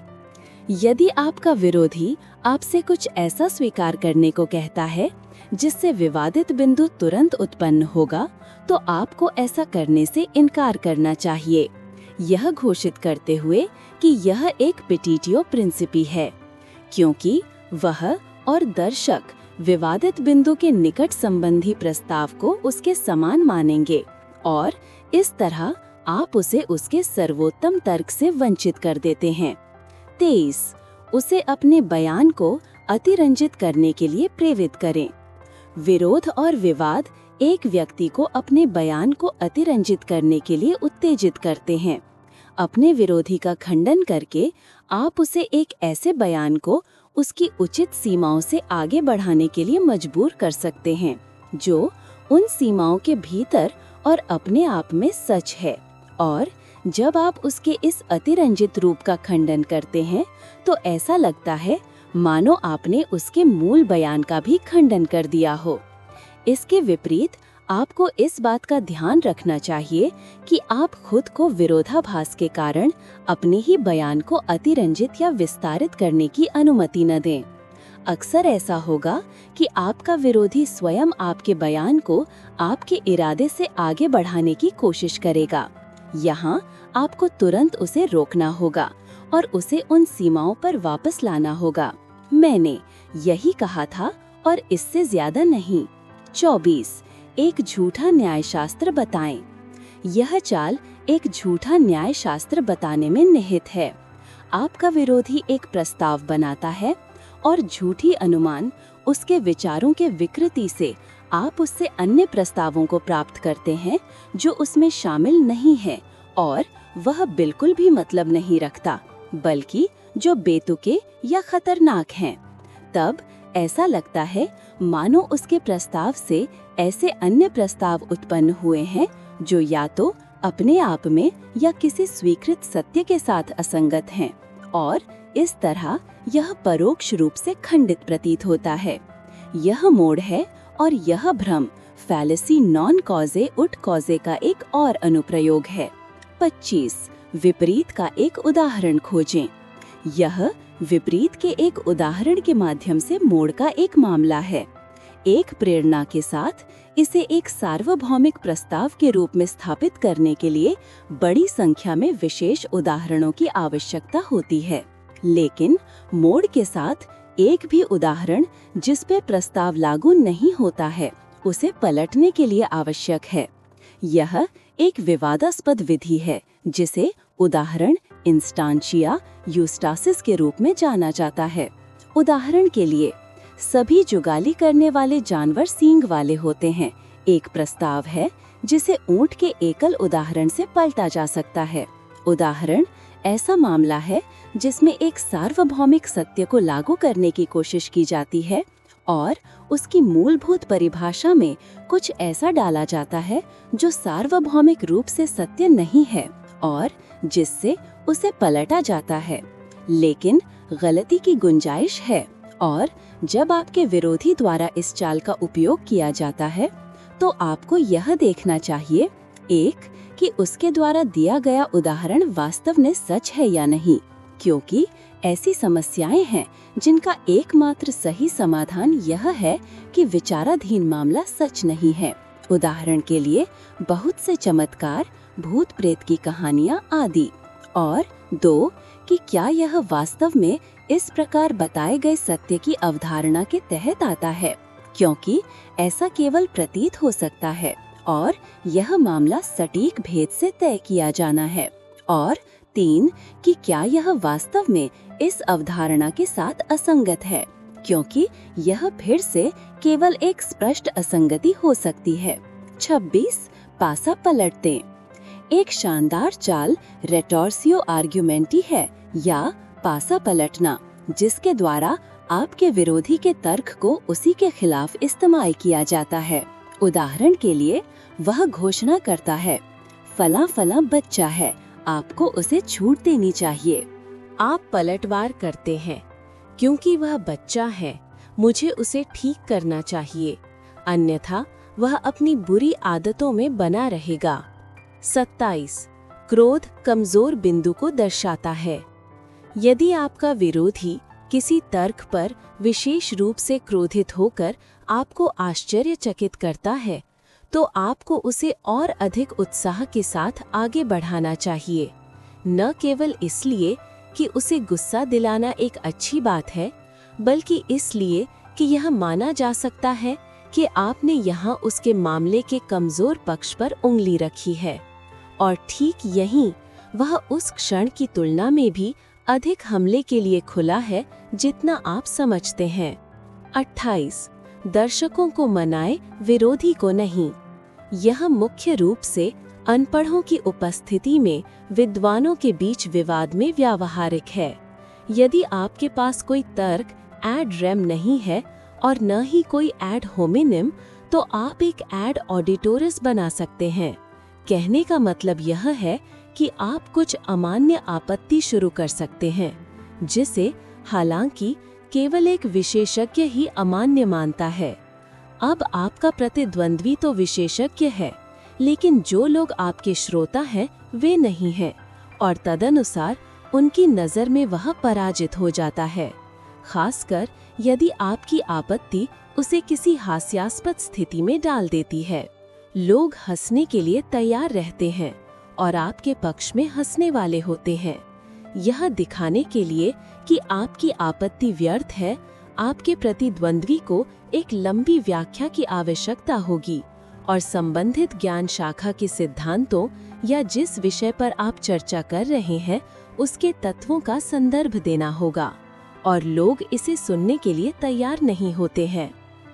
यदि आपका विरोधी आपसे कुछ ऐसा स्वीकार करने को कहता है जिससे विवादित बिंदु तुरंत उत्पन्न होगा, तो आपको ऐसा करने से इनकार करना चाहिए, यह घोषित करते हुए कि यह एक पेटिटियो प्रिंसिपी है, क्योंकि वह और दर्शक विवादित बिंदु के निकट संबंधी प्रस्ताव को उसके समान मानेंगे और इस तरह आप उसे उसके सर्वोत्तम तर्क से वंचित कर देते हैं। 23. उसे अपने बयान को अतिरंजित करने के लिए प्रेरित करें। विरोध और विवाद एक व्यक्ति को अपने बयान को अतिरंजित करने के लिए उत्तेजित करते हैं। अपने विरोधी का खंडन करके आप उसे एक ऐसे बयान को उसकी उचित सीमाओं से आगे बढ़ाने के लिए मजबूर कर सकते हैं जो उन सीमाओं के भीतर और अपने आप में सच है। और जब आप उसके इस अतिरंजित रूप का खंडन करते हैं तो ऐसा लगता है मानो आपने उसके मूल बयान का भी खंडन कर दिया हो। इसके विपरीत आपको इस बात का ध्यान रखना चाहिए कि आप खुद को विरोधाभास के कारण अपने ही बयान को अतिरंजित या विस्तारित करने की अनुमति न दें। अक्सर ऐसा होगा कि आपका विरोधी स्वयं आपके बयान को आपके इरादे से आगे बढ़ाने की कोशिश करेगा। यहाँ आपको तुरंत उसे रोकना होगा और उसे उन सीमाओं पर वापस लाना होगा। मैंने यही कहा था और इससे ज्यादा नहीं। 24 एक झूठा न्यायशास्त्र बताएं। यह चाल एक झूठा न्यायशास्त्र बताने में निहित है। आपका विरोधी एक प्रस्ताव बनाता है और झूठी अनुमान उसके विचारों के विकृति से आप उससे अन्य प्रस्तावों को प्राप्त करते हैं जो उसमें शामिल नहीं है और वह बिल्कुल भी मतलब नहीं रखता, बल्कि जो बेतुके या खतरनाक हैं। तब ऐसा लगता है मानो उसके प्रस्ताव से ऐसे अन्य प्रस्ताव उत्पन्न हुए हैं जो या तो अपने आप में या किसी स्वीकृत सत्य के साथ असंगत हैं, और इस तरह यह परोक्ष रूप से खंडित प्रतीत होता है। यह मोड़ है और यह भ्रम फैलेसी नॉन कॉजे उट कॉजे का एक और अनुप्रयोग है। 25 विपरीत का एक उदाहरण खोजें। यह विपरीत के एक उदाहरण के माध्यम से मोड़ का एक मामला है। एक प्रेरणा के साथ इसे एक सार्वभौमिक प्रस्ताव के रूप में स्थापित करने के लिए बड़ी संख्या में विशेष उदाहरणों की आवश्यकता होती है, लेकिन मोड़ के साथ एक भी उदाहरण जिस पे प्रस्ताव लागू नहीं होता है उसे पलटने के लिए आवश्यक है। यह एक विवादास्पद विधि है जिसे उदाहरण इंस्टांशिया यूस्टासिस के रूप में जाना जाता है। उदाहरण के लिए, सभी जुगाली करने वाले जानवर सींग वाले होते हैं। एक प्रस्ताव है जिसे ऊंट के एकल उदाहरण से पलटा जा सकता है। उदाहरण ऐसा मामला है जिसमें एक सार्वभौमिक सत्य को लागू करने की कोशिश की जाती है और उसकी मूलभूत परिभाषा में कुछ ऐसा डाला जाता है जो सार्वभौमिक रूप से सत्य नहीं है और जिससे उसे पलटा जाता है, लेकिन गलती की गुंजाइश है। और जब आपके विरोधी द्वारा इस चाल का उपयोग किया जाता है तो आपको यह देखना चाहिए, एक, कि उसके द्वारा दिया गया उदाहरण वास्तव में सच है या नहीं, क्योंकि ऐसी समस्याएं हैं जिनका एकमात्र सही समाधान यह है कि विचाराधीन मामला सच नहीं है। उदाहरण के लिए, बहुत से चमत्कार, भूत प्रेत की कहानियां आदि। और 2, कि क्या यह वास्तव में इस प्रकार बताए गए सत्य की अवधारणा के तहत आता है, क्योंकि ऐसा केवल प्रतीत हो सकता है और यह मामला सटीक भेद से तय किया जाना है। और 3, कि क्या यह वास्तव में इस अवधारणा के साथ असंगत है, क्योंकि यह फिर से केवल एक स्पष्ट असंगति हो सकती है। 26 पासा पलट दें। एक शानदार चाल रेटोर्सियो आर्ग्यूमेंटी है या पासा पलटना, जिसके द्वारा आपके विरोधी के तर्क को उसी के खिलाफ इस्तेमाल किया जाता है। उदाहरण के लिए, वह घोषणा करता है, फला फला बच्चा है, आपको उसे छूट देनी चाहिए। आप पलटवार करते हैं, क्योंकि वह बच्चा है, मुझे उसे ठीक करना चाहिए, अन्यथा वह अपनी बुरी आदतों में बना रहेगा। 27 क्रोध कमजोर बिंदु को दर्शाता है। यदि आपका विरोधी किसी तर्क पर विशेष रूप से क्रोधित होकर आपको आश्चर्यचकित करता है, तो आपको उसे और अधिक उत्साह के साथ आगे बढ़ाना चाहिए, न केवल इसलिए कि उसे गुस्सा दिलाना एक अच्छी बात है, बल्कि इसलिए कि यह माना जा सकता है कि आपने यहाँ उसके मामले के कमजोर पक्ष पर उंगली रखी है, और ठीक यहीं वह उस क्षण की तुलना में भी अधिक हमले के लिए खुला है जितना आप समझते हैं। 28 दर्शकों को मनाए, विरोधी को नहीं। यह मुख्य रूप से अनपढ़ों की उपस्थिति में विद्वानों के बीच विवाद में व्यावहारिक है। यदि आपके पास कोई तर्क एड रेम नहीं है और न ही कोई एड होमिनिम, तो आप एक एड ऑडिटोरिस बना सकते हैं। कहने का मतलब यह है कि आप कुछ अमान्य आपत्ति शुरू कर सकते हैं, जिसे हालांकि केवल एक विशेषज्ञ ही अमान्य मानता है। अब आपका प्रतिद्वंद्वी तो विशेषज्ञ है, लेकिन जो लोग आपके श्रोता हैं वे नहीं हैं, और तदनुसार उनकी नज़र में वह पराजित हो जाता है, खासकर यदि आपकी आपत्ति उसे किसी हास्यास्पद स्थिति में डाल देती है। लोग हंसने के लिए तैयार रहते हैं और आपके पक्ष में हंसने वाले होते हैं। यह दिखाने के लिए कि आपकी आपत्ति व्यर्थ है, आपके प्रतिद्वंद्वी को एक लंबी व्याख्या की आवश्यकता होगी और संबंधित ज्ञान शाखा के सिद्धांतों या जिस विषय पर आप चर्चा कर रहे हैं उसके तत्वों का संदर्भ देना होगा, और लोग इसे सुनने के लिए तैयार नहीं होते हैं।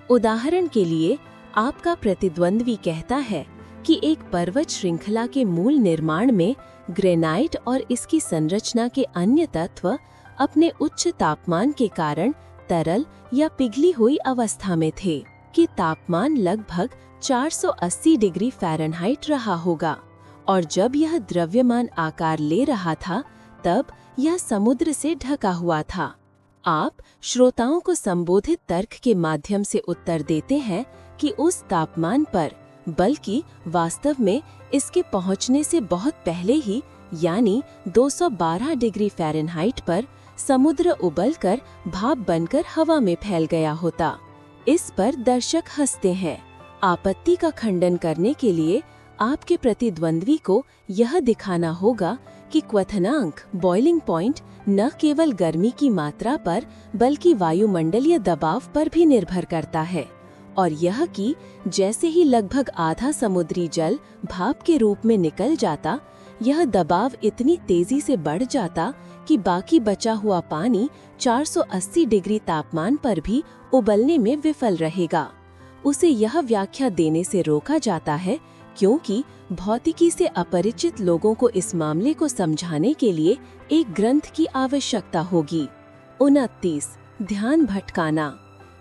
उदाहरण के लिए, आपका प्रतिद्वंद्वी कहता है कि एक पर्वत श्रृंखला के मूल निर्माण में ग्रेनाइट और इसकी संरचना के अन्य तत्व अपने उच्च तापमान के कारण तरल या पिघली हुई अवस्था में थे, कि तापमान लगभग 480 डिग्री फ़ारेनहाइट रहा होगा, और जब यह द्रव्यमान आकार ले रहा था तब यह समुद्र से ढका हुआ था। आप श्रोताओं को संबोधित तर्क के माध्यम से उत्तर देते हैं कि उस तापमान पर, बल्कि वास्तव में इसके पहुंचने से बहुत पहले ही, यानी 212 डिग्री फ़ारेनहाइट पर समुद्र उबलकर भाप बनकर हवा में फैल गया होता। इस पर दर्शक हंसते हैं। आपत्ति का खंडन करने के लिए आपके प्रतिद्वंद्वी को यह दिखाना होगा कि क्वथनांक बॉइलिंग पॉइंट न केवल गर्मी की मात्रा पर बल्कि वायुमंडलीय दबाव पर भी निर्भर करता है, और यह कि जैसे ही लगभग आधा समुद्री जल भाप के रूप में निकल जाता, यह दबाव इतनी तेजी से बढ़ जाता कि बाकी बचा हुआ पानी 480 डिग्री तापमान पर भी उबलने में विफल रहेगा। उसे यह व्याख्या देने से रोका जाता है क्योंकि भौतिकी से अपरिचित लोगों को इस मामले को समझाने के लिए एक ग्रंथ की आवश्यकता होगी। 29. ध्यान भटकाना।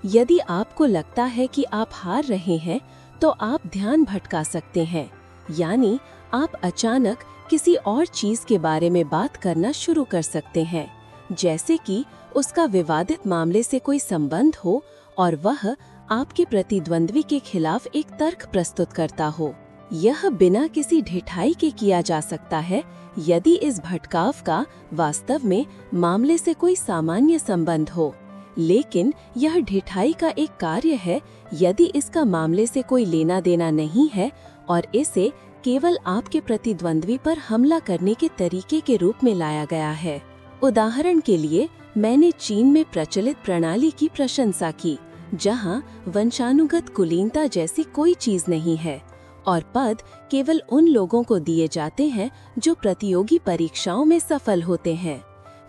यदि आपको लगता है कि आप हार रहे हैं तो आप ध्यान भटका सकते हैं, यानी आप अचानक किसी और चीज के बारे में बात करना शुरू कर सकते हैं, जैसे कि उसका विवादित मामले से कोई संबंध हो और वह आपके प्रतिद्वंद्वी के खिलाफ एक तर्क प्रस्तुत करता हो। यह बिना किसी ढिठाई के किया जा सकता है यदि इस भटकाव का वास्तव में मामले से कोई सामान्य संबंध हो, लेकिन यह ढिठाई का एक कार्य है यदि इसका मामले से कोई लेना देना नहीं है और इसे केवल आपके प्रतिद्वंद्वी पर हमला करने के तरीके के रूप में लाया गया है। उदाहरण के लिए, मैंने चीन में प्रचलित प्रणाली की प्रशंसा की जहां वंशानुगत कुलीनता जैसी कोई चीज नहीं है और पद केवल उन लोगों को दिए जाते हैं जो प्रतियोगी परीक्षाओं में सफल होते हैं।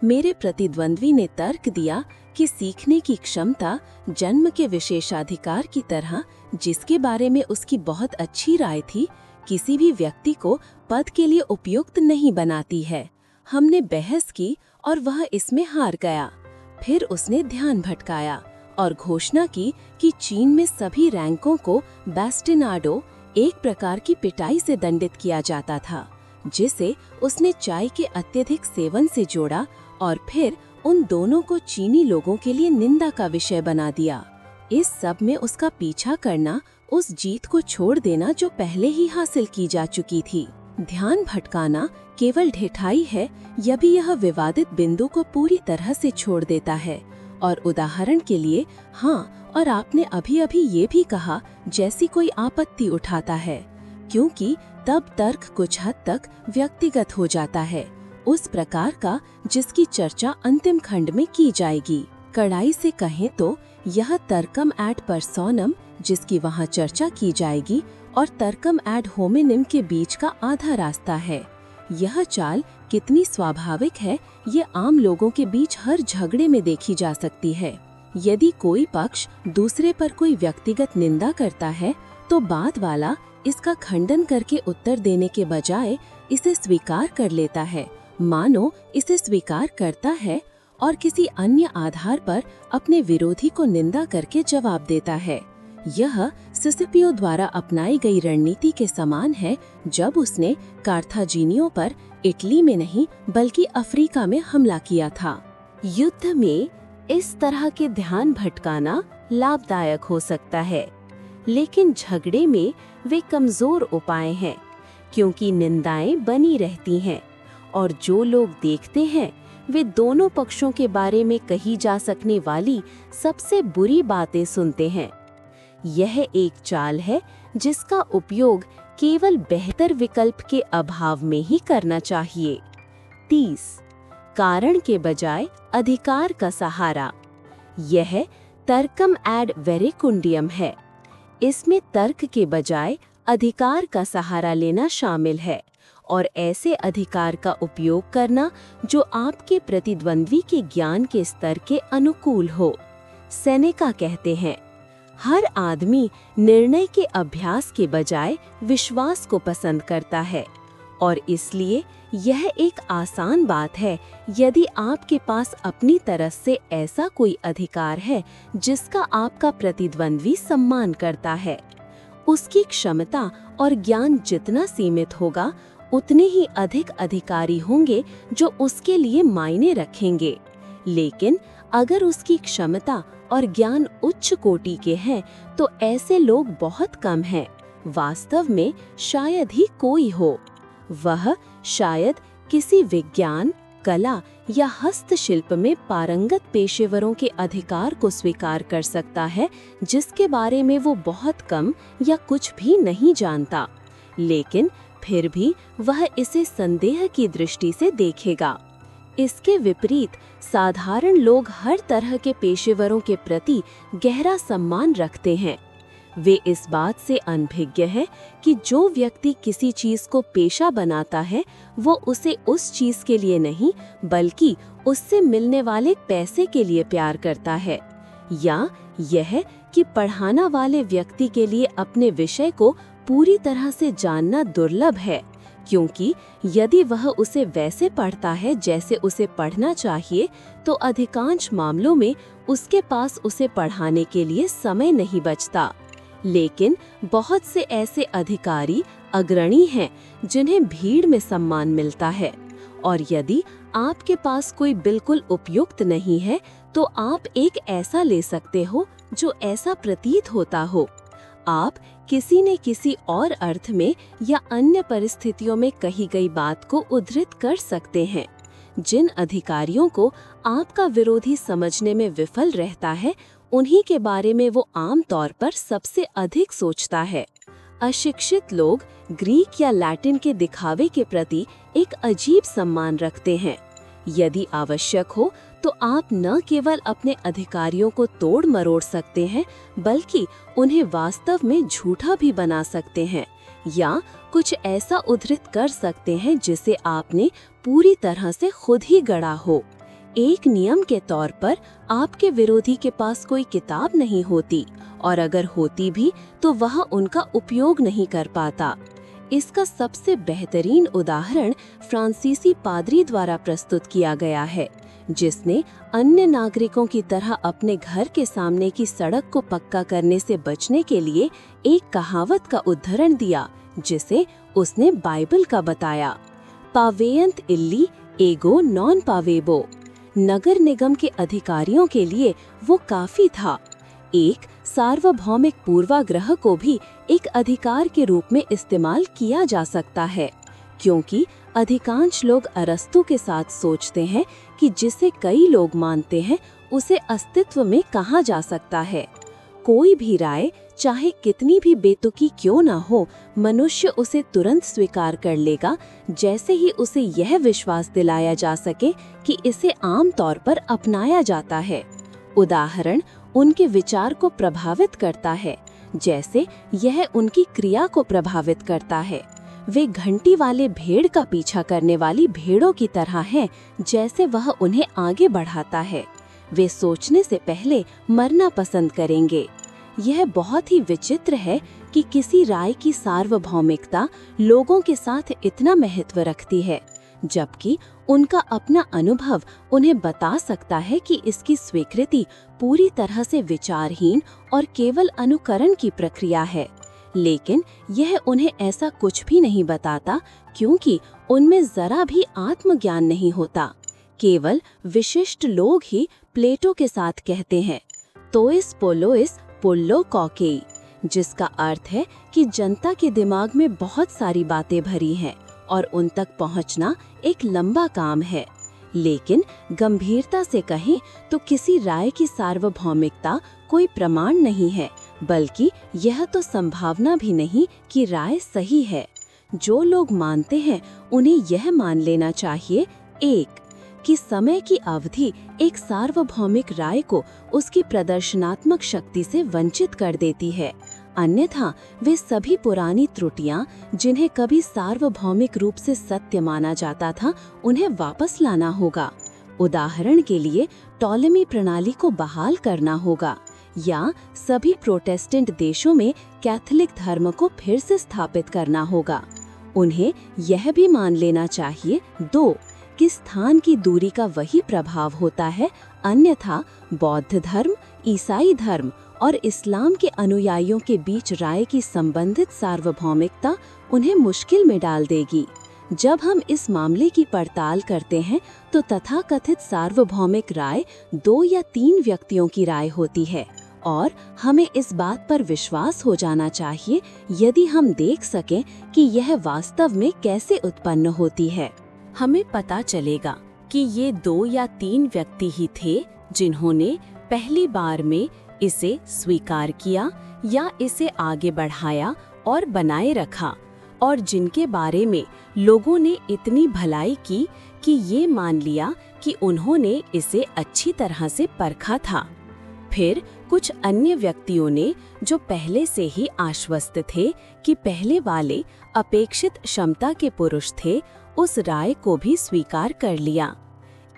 मेरे प्रतिद्वंद्वी ने तर्क दिया कि सीखने की क्षमता जन्म के विशेषाधिकार की तरह, जिसके बारे में उसकी बहुत अच्छी राय थी, किसी भी व्यक्ति को पद के लिए उपयुक्त नहीं बनाती है। हमने बहस की और वह इसमें हार गया। फिर उसने ध्यान भटकाया और घोषणा की कि चीन में सभी रैंकों को बास्टिनाडो, एक प्रकार की पिटाई से दंडित किया जाता था, जिसे उसने चाय के अत्यधिक सेवन से जोड़ा और फिर उन दोनों को चीनी लोगों के लिए निंदा का विषय बना दिया। इस सब में उसका पीछा करना उस जीत को छोड़ देना जो पहले ही हासिल की जा चुकी थी। ध्यान भटकाना केवल ढिठाई है यदि यह विवादित बिंदु को पूरी तरह से छोड़ देता है। और उदाहरण के लिए, हाँ, और आपने अभी अभी ये भी कहा जैसी कोई आपत्ति उठाता है, क्योंकि तब तर्क कुछ हद तक व्यक्तिगत हो जाता है, उस प्रकार का जिसकी चर्चा अंतिम खंड में की जाएगी। कड़ाई से कहें तो यह तर्कम एड पर्सोनम, जिसकी वहाँ चर्चा की जाएगी, और तर्कम एड होमिनिम के बीच का आधा रास्ता है। यह चाल कितनी स्वाभाविक है ये आम लोगों के बीच हर झगड़े में देखी जा सकती है। यदि कोई पक्ष दूसरे पर कोई व्यक्तिगत निंदा करता है तो बाद वाला इसका खंडन करके उत्तर देने के बजाय इसे स्वीकार कर लेता है, मानो इसे स्वीकार करता है, और किसी अन्य आधार पर अपने विरोधी को निंदा करके जवाब देता है। यह सिसिपियो द्वारा अपनाई गई रणनीति के समान है जब उसने कार्थाजिनियों पर इटली में नहीं बल्कि अफ्रीका में हमला किया था। युद्ध में इस तरह के ध्यान भटकाना लाभदायक हो सकता है, लेकिन झगड़े में वे कमजोर उपाय हैं, क्योंकि निंदाएं बनी रहती हैं और जो लोग देखते हैं वे दोनों पक्षों के बारे में कही जा सकने वाली सबसे बुरी बातें सुनते हैं। यह एक चाल है जिसका उपयोग केवल बेहतर विकल्प के अभाव में ही करना चाहिए। 30. कारण के बजाय अधिकार का सहारा। यह तर्कम एड वेरेकुंडियम है। इसमें तर्क के बजाय अधिकार का सहारा लेना शामिल है और ऐसे अधिकार का उपयोग करना जो आपके प्रतिद्वंद्वी के ज्ञान के स्तर के अनुकूल हो। सेनेका कहते हैं, हर आदमी निर्णय के अभ्यास के बजाय विश्वास को पसंद करता है, और इसलिए यह एक आसान बात है यदि आपके पास अपनी तरफ से ऐसा कोई अधिकार है जिसका आपका प्रतिद्वंद्वी सम्मान करता है। उसकी क्षमता और ज्ञान जितना सीमित होगा, उतने ही अधिक अधिकारी होंगे जो उसके लिए मायने रखेंगे। लेकिन अगर उसकी क्षमता और ज्ञान उच्च कोटि के हैं तो ऐसे लोग बहुत कम हैं, वास्तव में शायद ही कोई हो। वह शायद किसी विज्ञान, कला या हस्तशिल्प में पारंगत पेशेवरों के अधिकार को स्वीकार कर सकता है जिसके बारे में वो बहुत कम या कुछ भी नहीं जानता, लेकिन फिर भी वह इसे संदेह की दृष्टि से देखेगा। इसके विपरीत साधारण लोग हर तरह के पेशेवरों के प्रति गहरा सम्मान रखते हैं। वे इस बात से अनभिज्ञ हैं कि जो व्यक्ति किसी चीज को पेशा बनाता है वो उसे उस चीज के लिए नहीं बल्कि उससे मिलने वाले पैसे के लिए प्यार करता है, या यह कि पढ़ाना वाले व्यक्ति के लिए अपने विषय को पूरी तरह से जानना दुर्लभ है, क्योंकि यदि वह उसे वैसे पढ़ता है जैसे उसे पढ़ना चाहिए तो अधिकांश मामलों में उसके पास उसे पढ़ाने के लिए समय नहीं बचता। लेकिन बहुत से ऐसे अधिकारी अग्रणी हैं जिन्हें भीड़ में सम्मान मिलता है, और यदि आपके पास कोई बिल्कुल उपयुक्त नहीं है तो आप एक ऐसा ले सकते हो जो ऐसा प्रतीत होता हो। आप किसी न किसी और अर्थ में या अन्य परिस्थितियों में कही गई बात को उद्धृत कर सकते हैं। जिन अधिकारियों को आपका विरोधी समझने में विफल रहता है, उन्हीं के बारे में वो आम तौर पर सबसे अधिक सोचता है। अशिक्षित लोग ग्रीक या लैटिन के दिखावे के प्रति एक अजीब सम्मान रखते हैं। यदि आवश्यक हो तो आप न केवल अपने अधिकारियों को तोड़ मरोड़ सकते हैं बल्कि उन्हें वास्तव में झूठा भी बना सकते हैं, या कुछ ऐसा उद्धृत कर सकते हैं जिसे आपने पूरी तरह से खुद ही गढ़ा हो। एक नियम के तौर पर आपके विरोधी के पास कोई किताब नहीं होती, और अगर होती भी तो वह उनका उपयोग नहीं कर पाता। इसका सबसे बेहतरीन उदाहरण फ्रांसीसी पादरी द्वारा प्रस्तुत किया गया है, जिसने अन्य नागरिकों की तरह अपने घर के सामने की सड़क को पक्का करने से बचने के लिए एक कहावत का उद्धरण दिया जिसे उसने बाइबल का बताया। पावेयंत इल्ली एगो नॉन पावेबो। नगर निगम के अधिकारियों के लिए वो काफी था। एक सार्वभौमिक पूर्वाग्रह को भी एक अधिकार के रूप में इस्तेमाल किया जा सकता है, क्योंकि अधिकांश लोग अरस्तु के साथ सोचते हैं कि जिसे कई लोग मानते हैं उसे अस्तित्व में कहा जा सकता है। कोई भी राय चाहे कितनी भी बेतुकी क्यों ना हो, मनुष्य उसे तुरंत स्वीकार कर लेगा जैसे ही उसे यह विश्वास दिलाया जा सके कि इसे आम तौर पर अपनाया जाता है। उदाहरण उनके विचार को प्रभावित करता है जैसे यह उनकी क्रिया को प्रभावित करता है। वे घंटी वाले भेड़ का पीछा करने वाली भेड़ों की तरह हैं जैसे वह उन्हें आगे बढ़ाता है। वे सोचने से पहले मरना पसंद करेंगे। यह बहुत ही विचित्र है कि किसी राय की सार्वभौमिकता लोगों के साथ इतना महत्व रखती है, जबकि उनका अपना अनुभव उन्हें बता सकता है कि इसकी स्वीकृति पूरी तरह से विचारहीन और केवल अनुकरण की प्रक्रिया है। लेकिन यह उन्हें ऐसा कुछ भी नहीं बताता, क्योंकि उनमें जरा भी आत्मज्ञान नहीं होता। केवल विशिष्ट लोग ही प्लेटो के साथ कहते हैं तोइस पोलोइस पुल्लो कॉकेई, जिसका अर्थ है कि जनता के दिमाग में बहुत सारी बातें भरी हैं और उन तक पहुंचना एक लंबा काम है। लेकिन गंभीरता से कहें तो किसी राय की सार्वभौमिकता कोई प्रमाण नहीं है, बल्कि यह तो संभावना भी नहीं कि राय सही है। जो लोग मानते हैं उन्हें यह मान लेना चाहिए, एक, कि समय की अवधि एक सार्वभौमिक राय को उसकी प्रदर्शनात्मक शक्ति से वंचित कर देती है, अन्यथा वे सभी पुरानी त्रुटियां जिन्हें कभी सार्वभौमिक रूप से सत्य माना जाता था उन्हें वापस लाना होगा। उदाहरण के लिए टॉलेमी प्रणाली को बहाल करना होगा, या सभी प्रोटेस्टेंट देशों में कैथोलिक धर्म को फिर से स्थापित करना होगा। उन्हें यह भी मान लेना चाहिए, दो, कि स्थान की दूरी का वही प्रभाव होता है, अन्यथा बौद्ध धर्म, ईसाई धर्म और इस्लाम के अनुयायियों के बीच राय की संबंधित सार्वभौमिकता उन्हें मुश्किल में डाल देगी। जब हम इस मामले की पड़ताल करते हैं तो तथाकथित सार्वभौमिक राय 2 या 3 व्यक्तियों की राय होती है, और हमें इस बात पर विश्वास हो जाना चाहिए यदि हम देख सकें कि यह वास्तव में कैसे उत्पन्न होती है। हमें पता चलेगा कि ये 2 या 3 व्यक्ति ही थे जिन्होंने पहली बार में इसे स्वीकार किया या इसे आगे बढ़ाया और बनाए रखा, और जिनके बारे में लोगों ने इतनी भलाई की कि ये मान लिया कि उन्होंने इसे अच्छी तरह से परखा था। फिर कुछ अन्य व्यक्तियों ने, जो पहले से ही आश्वस्त थे कि पहले वाले अपेक्षित क्षमता के पुरुष थे, उस राय को भी स्वीकार कर लिया।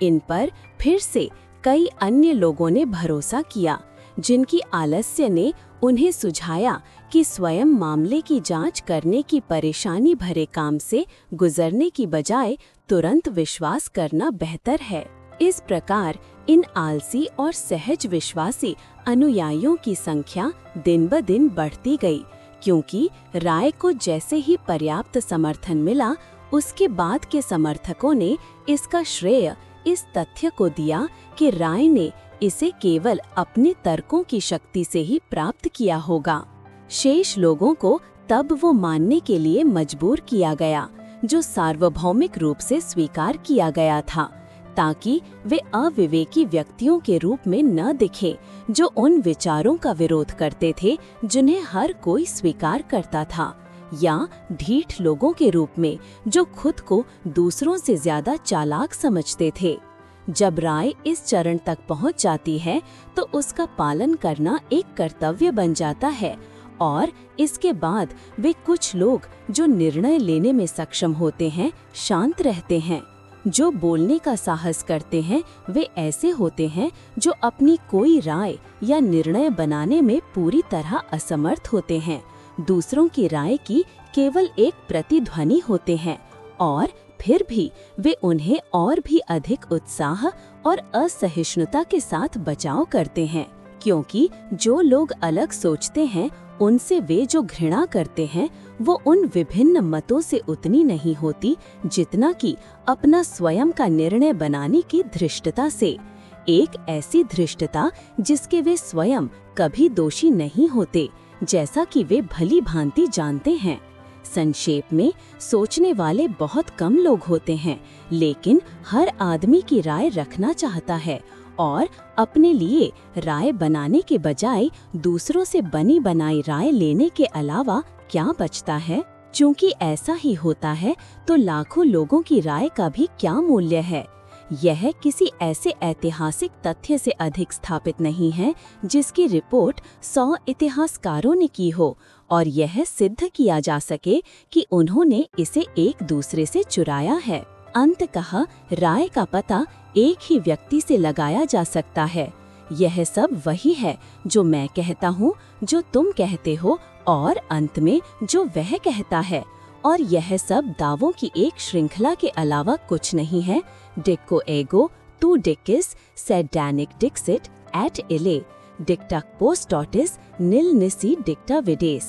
इन पर फिर से कई अन्य लोगों ने भरोसा किया, जिनकी आलस्य ने उन्हें सुझाया कि स्वयं मामले की जांच करने की परेशानी भरे काम से गुजरने की बजाय तुरंत विश्वास करना बेहतर है। इस प्रकार इन आलसी और सहज विश्वासी अनुयायियों की संख्या दिन ब दिन बढ़ती गई, क्योंकि राय को जैसे ही पर्याप्त समर्थन मिला, उसके बाद के समर्थकों ने इसका श्रेय इस तथ्य को दिया कि राय ने इसे केवल अपने तर्कों की शक्ति से ही प्राप्त किया होगा। शेष लोगों को तब वो मानने के लिए मजबूर किया गया जो सार्वभौमिक रूप से स्वीकार किया गया था, ताकि वे अविवेकी व्यक्तियों के रूप में न दिखे जो उन विचारों का विरोध करते थे जिन्हें हर कोई स्वीकार करता था, या ढीठ लोगों के रूप में जो खुद को दूसरों से ज्यादा चालाक समझते थे। जब राय इस चरण तक पहुंच जाती है तो उसका पालन करना एक कर्तव्य बन जाता है, और इसके बाद वे कुछ लोग जो निर्णय लेने में सक्षम होते हैं शांत रहते हैं। जो बोलने का साहस करते हैं वे ऐसे होते हैं जो अपनी कोई राय या निर्णय बनाने में पूरी तरह असमर्थ होते हैं, दूसरों की राय की केवल एक प्रतिध्वनि होते हैं, और फिर भी वे उन्हें और भी अधिक उत्साह और असहिष्णुता के साथ बचाव करते हैं, क्योंकि जो लोग अलग सोचते हैं उनसे वे जो घृणा करते हैं वो उन विभिन्न मतों से उतनी नहीं होती जितना कि अपना स्वयं का निर्णय बनाने की धृष्टता से, एक ऐसी धृष्टता जिसके वे स्वयं कभी दोषी नहीं होते, जैसा कि वे भली भांति जानते हैं। संक्षेप में, सोचने वाले बहुत कम लोग होते हैं, लेकिन हर आदमी की राय रखना चाहता है, और अपने लिए राय बनाने के बजाय दूसरों से बनी बनाई राय लेने के अलावा क्या बचता है? चूंकि ऐसा ही होता है तो लाखों लोगों की राय का भी क्या मूल्य है? यह किसी ऐसे ऐतिहासिक तथ्य से अधिक स्थापित नहीं है जिसकी रिपोर्ट 100 इतिहासकारों ने की हो और यह सिद्ध किया जा सके कि उन्होंने इसे एक दूसरे से चुराया है। अंततः राय का पता एक ही व्यक्ति से लगाया जा सकता है। यह सब वही है जो मैं कहता हूँ, जो तुम कहते हो और अंत में जो वह कहता है। और यह सब दावों की एक श्रृंखला के अलावा कुछ नहीं है। डिक्को एगो तू डिक्किस सेड डैनिक डिक्सिट एट इले डिक्टा पोस्टोटिस निल निसी डिक्टा विडेस।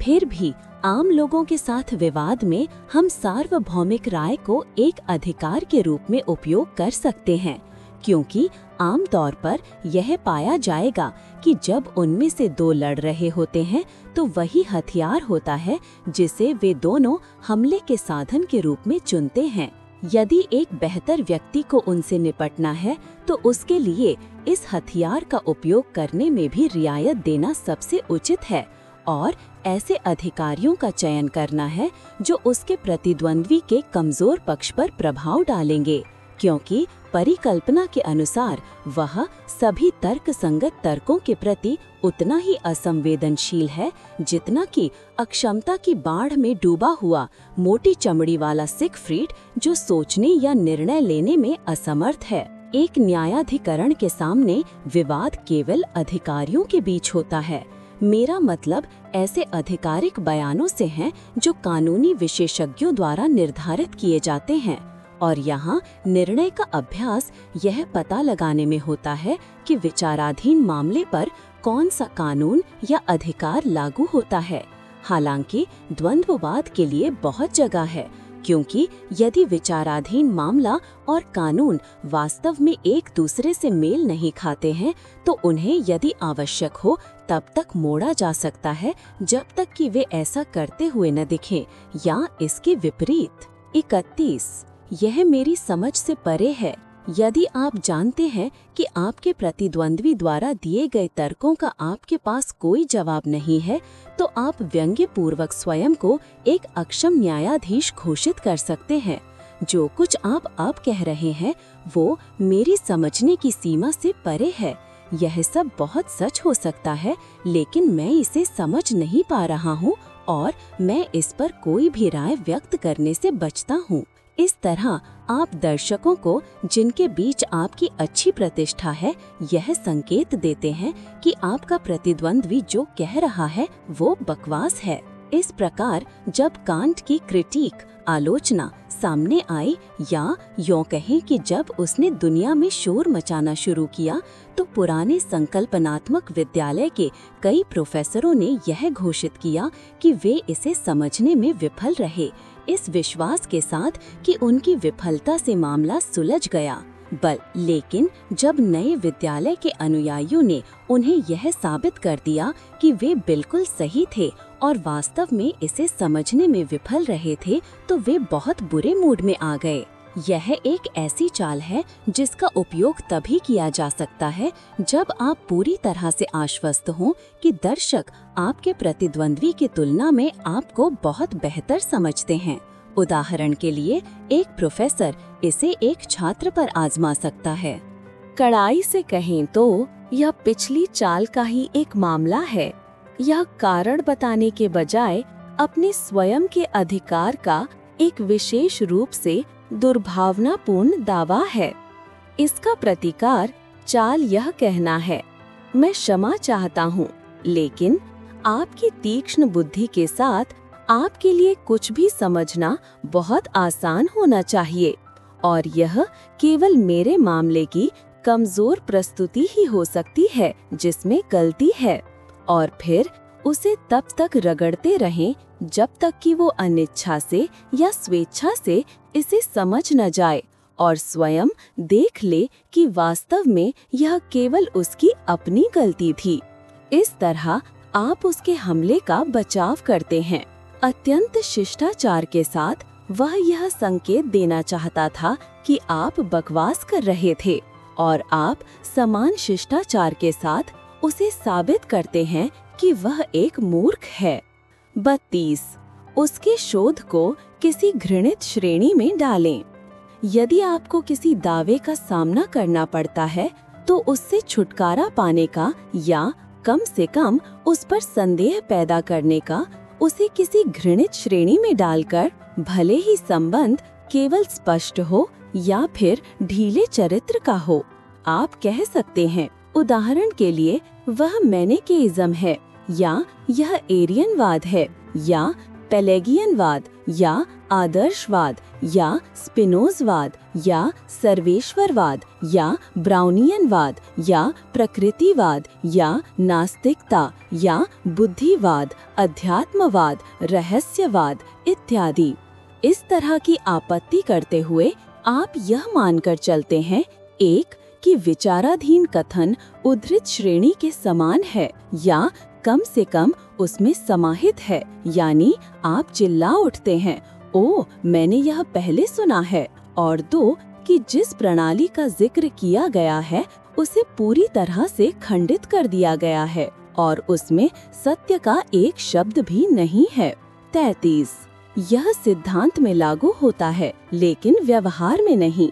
फिर भी आम लोगों के साथ विवाद में हम सार्वभौमिक राय को एक अधिकार के रूप में उपयोग कर सकते हैं, क्योंकि आम तौर पर यह पाया जाएगा कि जब उनमें से दो लड़ रहे होते हैं तो वही हथियार होता है जिसे वे दोनों हमले के साधन के रूप में चुनते हैं। यदि एक बेहतर व्यक्ति को उनसे निपटना है तो उसके लिए इस हथियार का उपयोग करने में भी रियायत देना सबसे उचित है और ऐसे अधिकारियों का चयन करना है जो उसके प्रतिद्वंद्वी के कमजोर पक्ष पर प्रभाव डालेंगे, क्योंकि परिकल्पना के अनुसार वह सभी तर्कसंगत तर्कों के प्रति उतना ही असंवेदनशील है जितना कि अक्षमता की बाढ़ में डूबा हुआ मोटी चमड़ी वाला सिगफ्रीड जो सोचने या निर्णय लेने में असमर्थ है। एक न्यायाधिकरण के सामने विवाद केवल अधिकारियों के बीच होता है। मेरा मतलब ऐसे आधिकारिक बयानों से है जो कानूनी विशेषज्ञों द्वारा निर्धारित किए जाते हैं, और यहाँ निर्णय का अभ्यास यह पता लगाने में होता है कि विचाराधीन मामले पर कौन सा कानून या अधिकार लागू होता है। हालांकि द्वंद्ववाद के लिए बहुत जगह है, क्योंकि यदि विचाराधीन मामला और कानून वास्तव में एक दूसरे से मेल नहीं खाते हैं तो उन्हें यदि आवश्यक हो तब तक मोड़ा जा सकता है जब तक कि वे ऐसा करते हुए न दिखें, या इसके विपरीत। 31 यह मेरी समझ से परे है। यदि आप जानते हैं कि आपके प्रतिद्वंद्वी द्वारा दिए गए तर्कों का आपके पास कोई जवाब नहीं है, तो आप व्यंग्यपूर्वक स्वयं को एक अक्षम न्यायाधीश घोषित कर सकते हैं। जो कुछ आप अब कह रहे हैं वो मेरी समझने की सीमा से परे है। यह सब बहुत सच हो सकता है, लेकिन मैं इसे समझ नहीं पा रहा हूँ और मैं इस पर कोई भी राय व्यक्त करने से बचता हूँ। इस तरह आप दर्शकों को, जिनके बीच आपकी अच्छी प्रतिष्ठा है, यह संकेत देते हैं कि आपका प्रतिद्वंद्वी जो कह रहा है वो बकवास है। इस प्रकार जब कांट की क्रिटिक आलोचना सामने आई, या यूं कहें कि जब उसने दुनिया में शोर मचाना शुरू किया, तो पुराने संकल्पनात्मक विद्यालय के कई प्रोफेसरों ने यह घोषित किया कि वे इसे समझने में विफल रहे, इस विश्वास के साथ कि उनकी विफलता से मामला सुलझ गया। लेकिन जब नए विद्यालय के अनुयायियों ने उन्हें यह साबित कर दिया कि वे बिल्कुल सही थे और वास्तव में इसे समझने में विफल रहे थे, तो वे बहुत बुरे मूड में आ गए। यह एक ऐसी चाल है जिसका उपयोग तभी किया जा सकता है जब आप पूरी तरह से आश्वस्त हों कि दर्शक आपके प्रतिद्वंद्वी की तुलना में आपको बहुत बेहतर समझते हैं। उदाहरण के लिए, एक प्रोफेसर इसे एक छात्र पर आजमा सकता है। कड़ाई से कहें तो यह पिछली चाल का ही एक मामला है। यह कारण बताने के बजाय अपने स्वयं के अधिकार का एक विशेष रूप से दुर्भावनापूर्ण दावा है। इसका प्रतिकार चाल यह कहना है, मैं क्षमा चाहता हूँ, लेकिन आपकी तीक्ष्ण बुद्धि के साथ आपके लिए कुछ भी समझना बहुत आसान होना चाहिए, और यह केवल मेरे मामले की कमजोर प्रस्तुति ही हो सकती है जिसमें गलती है, और फिर उसे तब तक रगड़ते रहें जब तक कि वो अनिच्छा से या स्वेच्छा से इसे समझ न जाए और स्वयं देख ले कि वास्तव में यह केवल उसकी अपनी गलती थी। इस तरह आप उसके हमले का बचाव करते हैं। अत्यंत शिष्टाचार के साथ वह यह संकेत देना चाहता था कि आप बकवास कर रहे थे, और आप समान शिष्टाचार के साथ उसे साबित करते हैं कि वह एक मूर्ख है। 32 उसके शोध को किसी घृणित श्रेणी में डालें। यदि आपको किसी दावे का सामना करना पड़ता है तो उससे छुटकारा पाने का, या कम से कम उस पर संदेह पैदा करने का, उसे किसी घृणित श्रेणी में डालकर भले ही संबंध केवल स्पष्ट हो या फिर ढीले चरित्र का हो। आप कह सकते हैं, उदाहरण के लिए, वह मैनिकेइज्म है, या यह एरियनवाद है, या पेलेगियनवाद, या आदर्शवाद, या स्पिनोजवाद, या सर्वेश्वरवाद, या ब्राउनियनवाद, या प्रकृतिवाद, या नास्तिकता, या बुद्धिवाद, अध्यात्मवाद, रहस्यवाद इत्यादि। इस तरह की आपत्ति करते हुए आप यह मानकर चलते हैं, एक, कि विचाराधीन कथन उद्धृत श्रेणी के समान है या कम से कम उसमें समाहित है, यानी आप चिल्ला उठते हैं, ओ मैंने यह पहले सुना है। और दो, कि जिस प्रणाली का जिक्र किया गया है उसे पूरी तरह से खंडित कर दिया गया है और उसमें सत्य का एक शब्द भी नहीं है। 33, यह सिद्धांत में लागू होता है लेकिन व्यवहार में नहीं।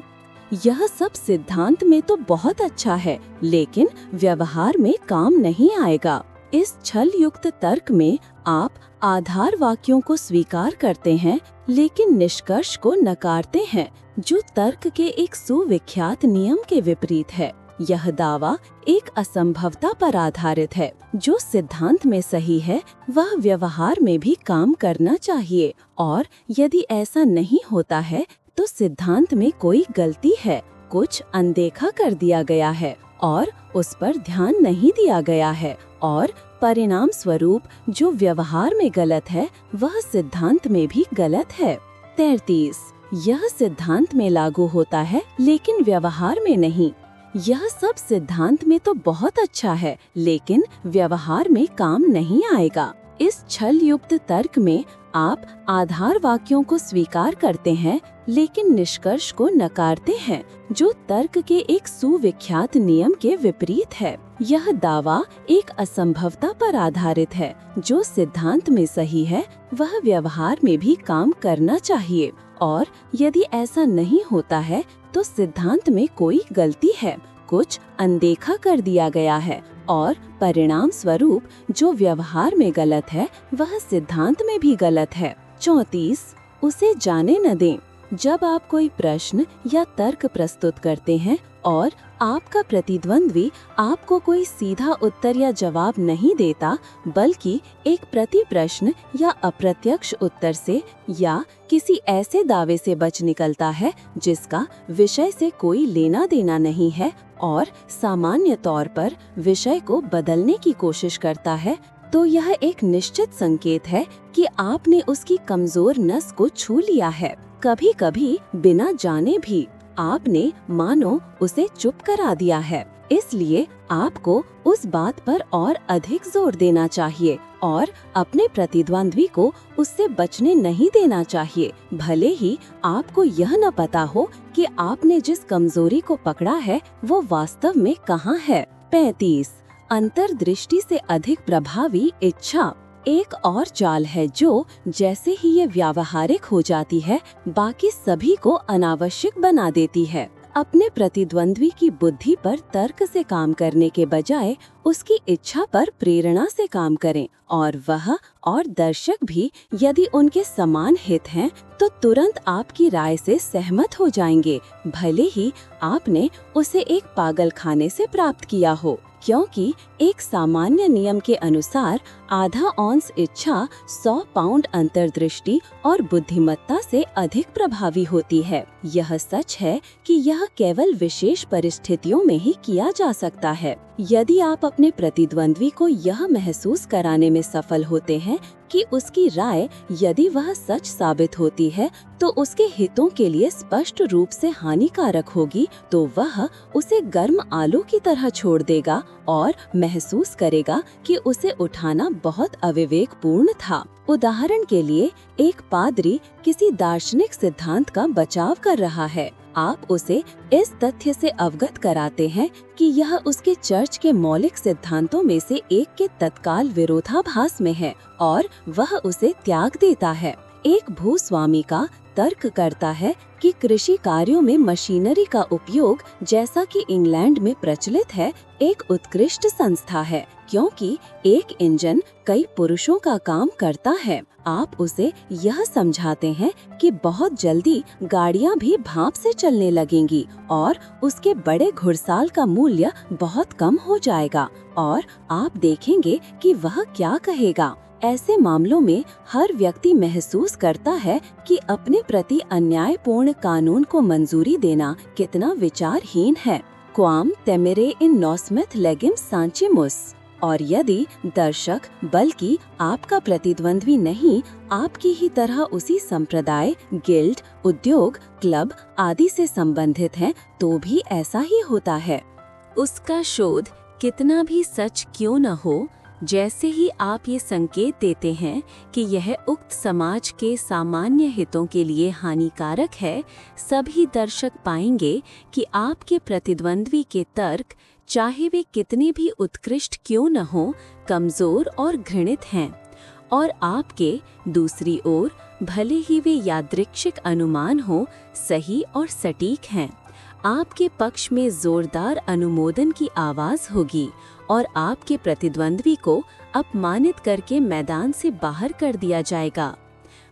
यह सब सिद्धांत में तो बहुत अच्छा है लेकिन व्यवहार में काम नहीं आएगा। इस छल युक्त तर्क में आप आधार वाक्यों को स्वीकार करते हैं लेकिन निष्कर्ष को नकारते हैं, जो तर्क के एक सुविख्यात नियम के विपरीत है। यह दावा एक असंभवता पर आधारित है। जो सिद्धांत में सही है वह व्यवहार में भी काम करना चाहिए, और यदि ऐसा नहीं होता है तो सिद्धांत में कोई गलती है, कुछ अनदेखा कर दिया गया है और उस पर ध्यान नहीं दिया गया है, और परिणाम स्वरूप जो व्यवहार में गलत है वह सिद्धांत में भी गलत है। 33, यह सिद्धांत में लागू होता है लेकिन व्यवहार में नहीं। यह सब सिद्धांत में तो बहुत अच्छा है लेकिन व्यवहार में काम नहीं आएगा। इस छल युक्त तर्क में आप आधार वाक्यों को स्वीकार करते हैं लेकिन निष्कर्ष को नकारते हैं, जो तर्क के एक सुविख्यात नियम के विपरीत है। यह दावा एक असंभवता पर आधारित है। जो सिद्धांत में सही है वह व्यवहार में भी काम करना चाहिए, और यदि ऐसा नहीं होता है तो सिद्धांत में कोई गलती है, कुछ अनदेखा कर दिया गया है, और परिणाम स्वरूप जो व्यवहार में गलत है वह सिद्धांत में भी गलत है। 34, उसे जाने न दें। जब आप कोई प्रश्न या तर्क प्रस्तुत करते हैं और आपका प्रतिद्वंद्वी आपको कोई सीधा उत्तर या जवाब नहीं देता, बल्कि एक प्रति प्रश्न या अप्रत्यक्ष उत्तर से या किसी ऐसे दावे से बच निकलता है जिसका विषय से कोई लेना देना नहीं है और सामान्य तौर पर विषय को बदलने की कोशिश करता है, तो यह एक निश्चित संकेत है कि आपने उसकी कमजोर नस को छू लिया है। कभी कभी बिना जाने भी आपने मानो उसे चुप करा दिया है। इसलिए आपको उस बात पर और अधिक जोर देना चाहिए और अपने प्रतिद्वंद्वी को उससे बचने नहीं देना चाहिए, भले ही आपको यह न पता हो कि आपने जिस कमजोरी को पकड़ा है वो वास्तव में कहाँ है। 35, अंतर्दृष्टि से अधिक प्रभावी इच्छा एक और चाल है जो जैसे ही ये व्यावहारिक हो जाती है बाकी सभी को अनावश्यक बना देती है। अपने प्रतिद्वंद्वी की बुद्धि पर तर्क से काम करने के बजाय उसकी इच्छा पर प्रेरणा से काम करें, और वह और दर्शक भी यदि उनके समान हित हैं तो तुरंत आपकी राय से सहमत हो जाएंगे, भले ही आपने उसे एक पागलखाने से प्राप्त किया हो, क्योंकि एक सामान्य नियम के अनुसार आधा औंस इच्छा 100 पाउंड अंतर्दृष्टि और बुद्धिमत्ता से अधिक प्रभावी होती है। यह सच है कि यह केवल विशेष परिस्थितियों में ही किया जा सकता है। यदि आप अपने प्रतिद्वंद्वी को यह महसूस कराने में सफल होते हैं कि उसकी राय यदि वह सच साबित होती है तो उसके हितों के लिए स्पष्ट रूप से हानिकारक होगी, तो वह उसे गर्म आलू की तरह छोड़ देगा और महसूस करेगा कि उसे उठाना बहुत अविवेकपूर्ण था। उदाहरण के लिए, एक पादरी किसी दार्शनिक सिद्धांत का बचाव कर रहा है। आप उसे इस तथ्य से अवगत कराते हैं कि यह उसके चर्च के मौलिक सिद्धांतों में से एक के तत्काल विरोधाभास में है और वह उसे त्याग देता है। एक भूस्वामी का तर्क करता है कि कृषि कार्यों में मशीनरी का उपयोग, जैसा कि इंग्लैंड में प्रचलित है, एक उत्कृष्ट संस्था है, क्योंकि एक इंजन कई पुरुषों का काम करता है। आप उसे यह समझाते हैं कि बहुत जल्दी गाड़ियां भी भाप से चलने लगेंगी और उसके बड़े घुड़साल का मूल्य बहुत कम हो जाएगा, और आप देखेंगे कि वह क्या कहेगा। ऐसे मामलों में हर व्यक्ति महसूस करता है कि अपने प्रति अन्यायपूर्ण कानून को मंजूरी देना कितना विचारहीन है। क्वाम टेमेरे इन नॉस्मेथ लेगिम सांचिमुस। और यदि दर्शक, बल्कि आपका प्रतिद्वंद्वी नहीं, आपकी ही तरह उसी संप्रदाय, गिल्ड, उद्योग, क्लब आदि से संबंधित हैं, तो भी ऐसा ही होता है। उसका शोध कितना भी सच क्यों न हो, जैसे ही आप ये संकेत देते हैं कि यह उक्त समाज के सामान्य हितों के लिए हानिकारक है, सभी दर्शक पाएंगे कि आपके प्रतिद्वंद्वी के तर्क, चाहे वे कितने भी उत्कृष्ट क्यों न हो, कमजोर और घृणित हैं। और आपके दूसरी ओर, भले ही वे यादृच्छिक अनुमान हो, सही और सटीक हैं। आपके पक्ष में जोरदार अनुमोदन की आवाज होगी और आपके प्रतिद्वंद्वी को अपमानित करके मैदान से बाहर कर दिया जाएगा।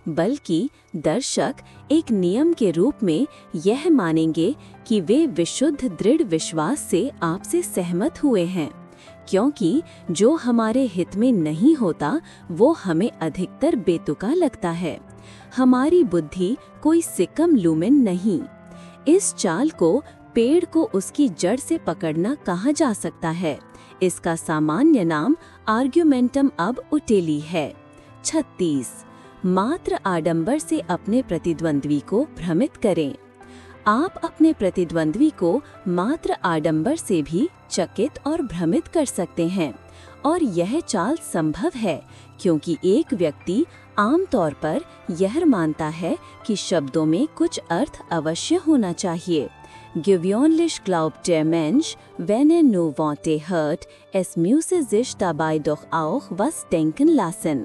बल्कि दर्शक एक नियम के रूप में यह मानेंगे कि वे विशुद्ध दृढ़ विश्वास से आपसे सहमत हुए हैं, क्योंकि जो हमारे हित में नहीं होता वो हमें अधिकतर बेतुका लगता है। हमारी बुद्धि कोई सिक्कम लूमेन नहीं। इस चाल को पेड़ को उसकी जड़ से पकड़ना कहा जा सकता है। इसका सामान्य नाम आर्ग्यूमेंटम अब उटेली है। 36 मात्र आडंबर से अपने प्रतिद्वंद्वी को भ्रमित करें। आप अपने प्रतिद्वंद्वी को मात्र आडंबर से भी चकित और भ्रमित कर सकते हैं, और यह चाल संभव है क्योंकि एक व्यक्ति आमतौर पर यह मानता है कि शब्दों में कुछ अर्थ अवश्य होना चाहिए। Gewöhnlich glaubt der Mensch, wenn nur Worte hört, es müsse sich dabei doch auch was denken lassen।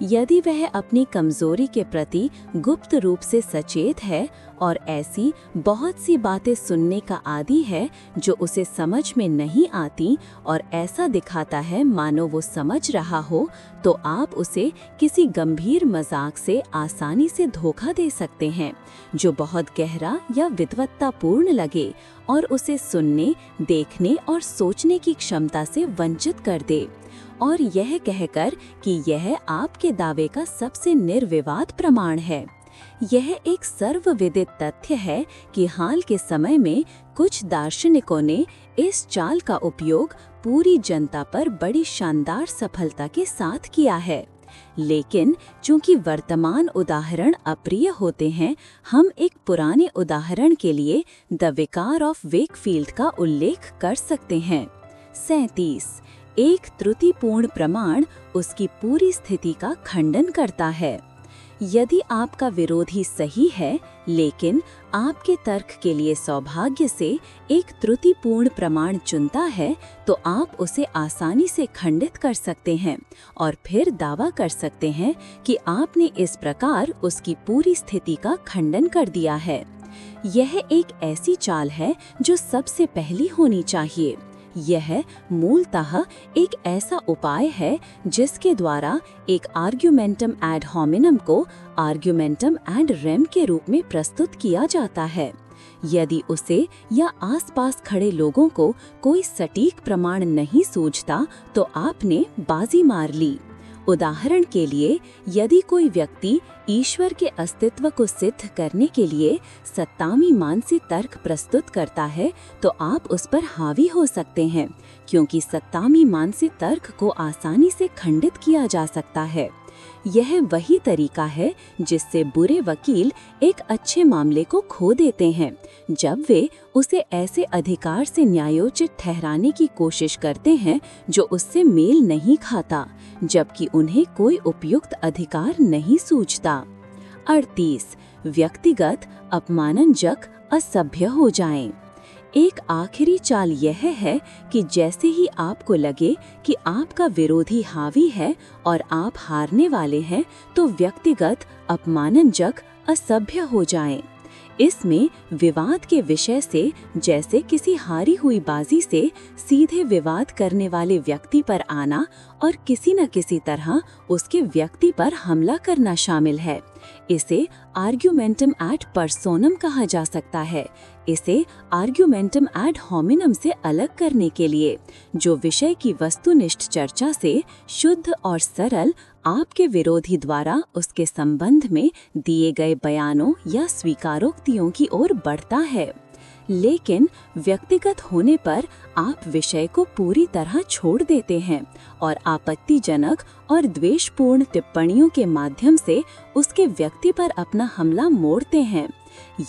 यदि वह अपनी कमजोरी के प्रति गुप्त रूप से सचेत है और ऐसी बहुत सी बातें सुनने का आदी है जो उसे समझ में नहीं आती, और ऐसा दिखाता है मानो वो समझ रहा हो, तो आप उसे किसी गंभीर मजाक से आसानी से धोखा दे सकते हैं जो बहुत गहरा या विद्वत्तापूर्ण लगे और उसे सुनने, देखने और सोचने की क्षमता से वंचित कर दे, और यह कहकर कि यह आपके दावे का सबसे निर्विवाद प्रमाण है। यह एक सर्वविदित तथ्य है कि हाल के समय में कुछ दार्शनिकों ने इस चाल का उपयोग पूरी जनता पर बड़ी शानदार सफलता के साथ किया है। लेकिन चूंकि वर्तमान उदाहरण अप्रिय होते हैं, हम एक पुराने उदाहरण के लिए द विकार ऑफ वेकफील्ड का उल्लेख कर सकते हैं। 37 एक त्रुटिपूर्ण प्रमाण उसकी पूरी स्थिति का खंडन करता है। यदि आपका विरोधी सही है, लेकिन आपके तर्क के लिए सौभाग्य से एक त्रुटिपूर्ण प्रमाण चुनता है, तो आप उसे आसानी से खंडित कर सकते हैं और फिर दावा कर सकते हैं कि आपने इस प्रकार उसकी पूरी स्थिति का खंडन कर दिया है। यह एक ऐसी चाल है जो सबसे पहली होनी चाहिए। यह मूलतः एक ऐसा उपाय है जिसके द्वारा एक आर्ग्यूमेंटम एड होमिनम को आर्ग्यूमेंटम एड रेम के रूप में प्रस्तुत किया जाता है। यदि उसे या आसपास खड़े लोगों को कोई सटीक प्रमाण नहीं सूझता, तो आपने बाजी मार ली। उदाहरण के लिए, यदि कोई व्यक्ति ईश्वर के अस्तित्व को सिद्ध करने के लिए सत्तामी मानसी तर्क प्रस्तुत करता है, तो आप उस पर हावी हो सकते हैं, क्योंकि सत्तामी मानसी तर्क को आसानी से खंडित किया जा सकता है। यह वही तरीका है जिससे बुरे वकील एक अच्छे मामले को खो देते हैं, जब वे उसे ऐसे अधिकार से न्यायोचित ठहराने की कोशिश करते हैं जो उससे मेल नहीं खाता, जबकि उन्हें कोई उपयुक्त अधिकार नहीं सूझता। 38 व्यक्तिगत अपमानजनक असभ्य हो जाएं। एक आखिरी चाल यह है कि जैसे ही आपको लगे कि आपका विरोधी हावी है और आप हारने वाले हैं, तो व्यक्तिगत अपमानजनक असभ्य हो जाएं। इसमें विवाद के विषय से, जैसे किसी हारी हुई बाजी से सीधे विवाद करने वाले व्यक्ति पर आना और किसी न किसी तरह उसके व्यक्ति पर हमला करना शामिल है। इसे आर्ग्यूमेंटम एड पर्सोनम कहा जा सकता है। इसे आर्ग्यूमेंटम एड होमिनम से अलग करने के लिए, जो विषय की वस्तुनिष्ठ चर्चा से शुद्ध और सरल आपके विरोधी द्वारा उसके संबंध में दिए गए बयानों या स्वीकारोक्तियों की ओर बढ़ता है। लेकिन व्यक्तिगत होने पर आप विषय को पूरी तरह छोड़ देते हैं और आपत्तिजनक और द्वेषपूर्ण टिप्पणियों के माध्यम से उसके व्यक्ति पर अपना हमला मोड़ते हैं।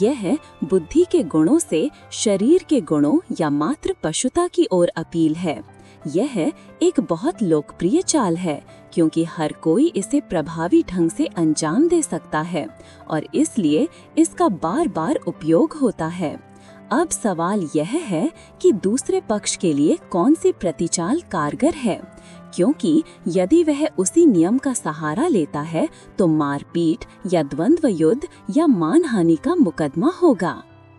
यह बुद्धि के गुणों से शरीर के गुणों या मात्र पशुता की ओर अपील है। यह एक बहुत लोकप्रिय चाल है क्योंकि हर कोई इसे प्रभावी ढंग से अंजाम दे सकता है और इसलिए इसका बार-बार उपयोग होता है। अब सवाल यह है कि दूसरे पक्ष के लिए कौन सी प्रतिचाल कारगर है, क्योंकि यदि वह उसी नियम का सहारा लेता है तो मारपीट या द्वंद्व युद्ध या मानहानि का मुकदमा होगा।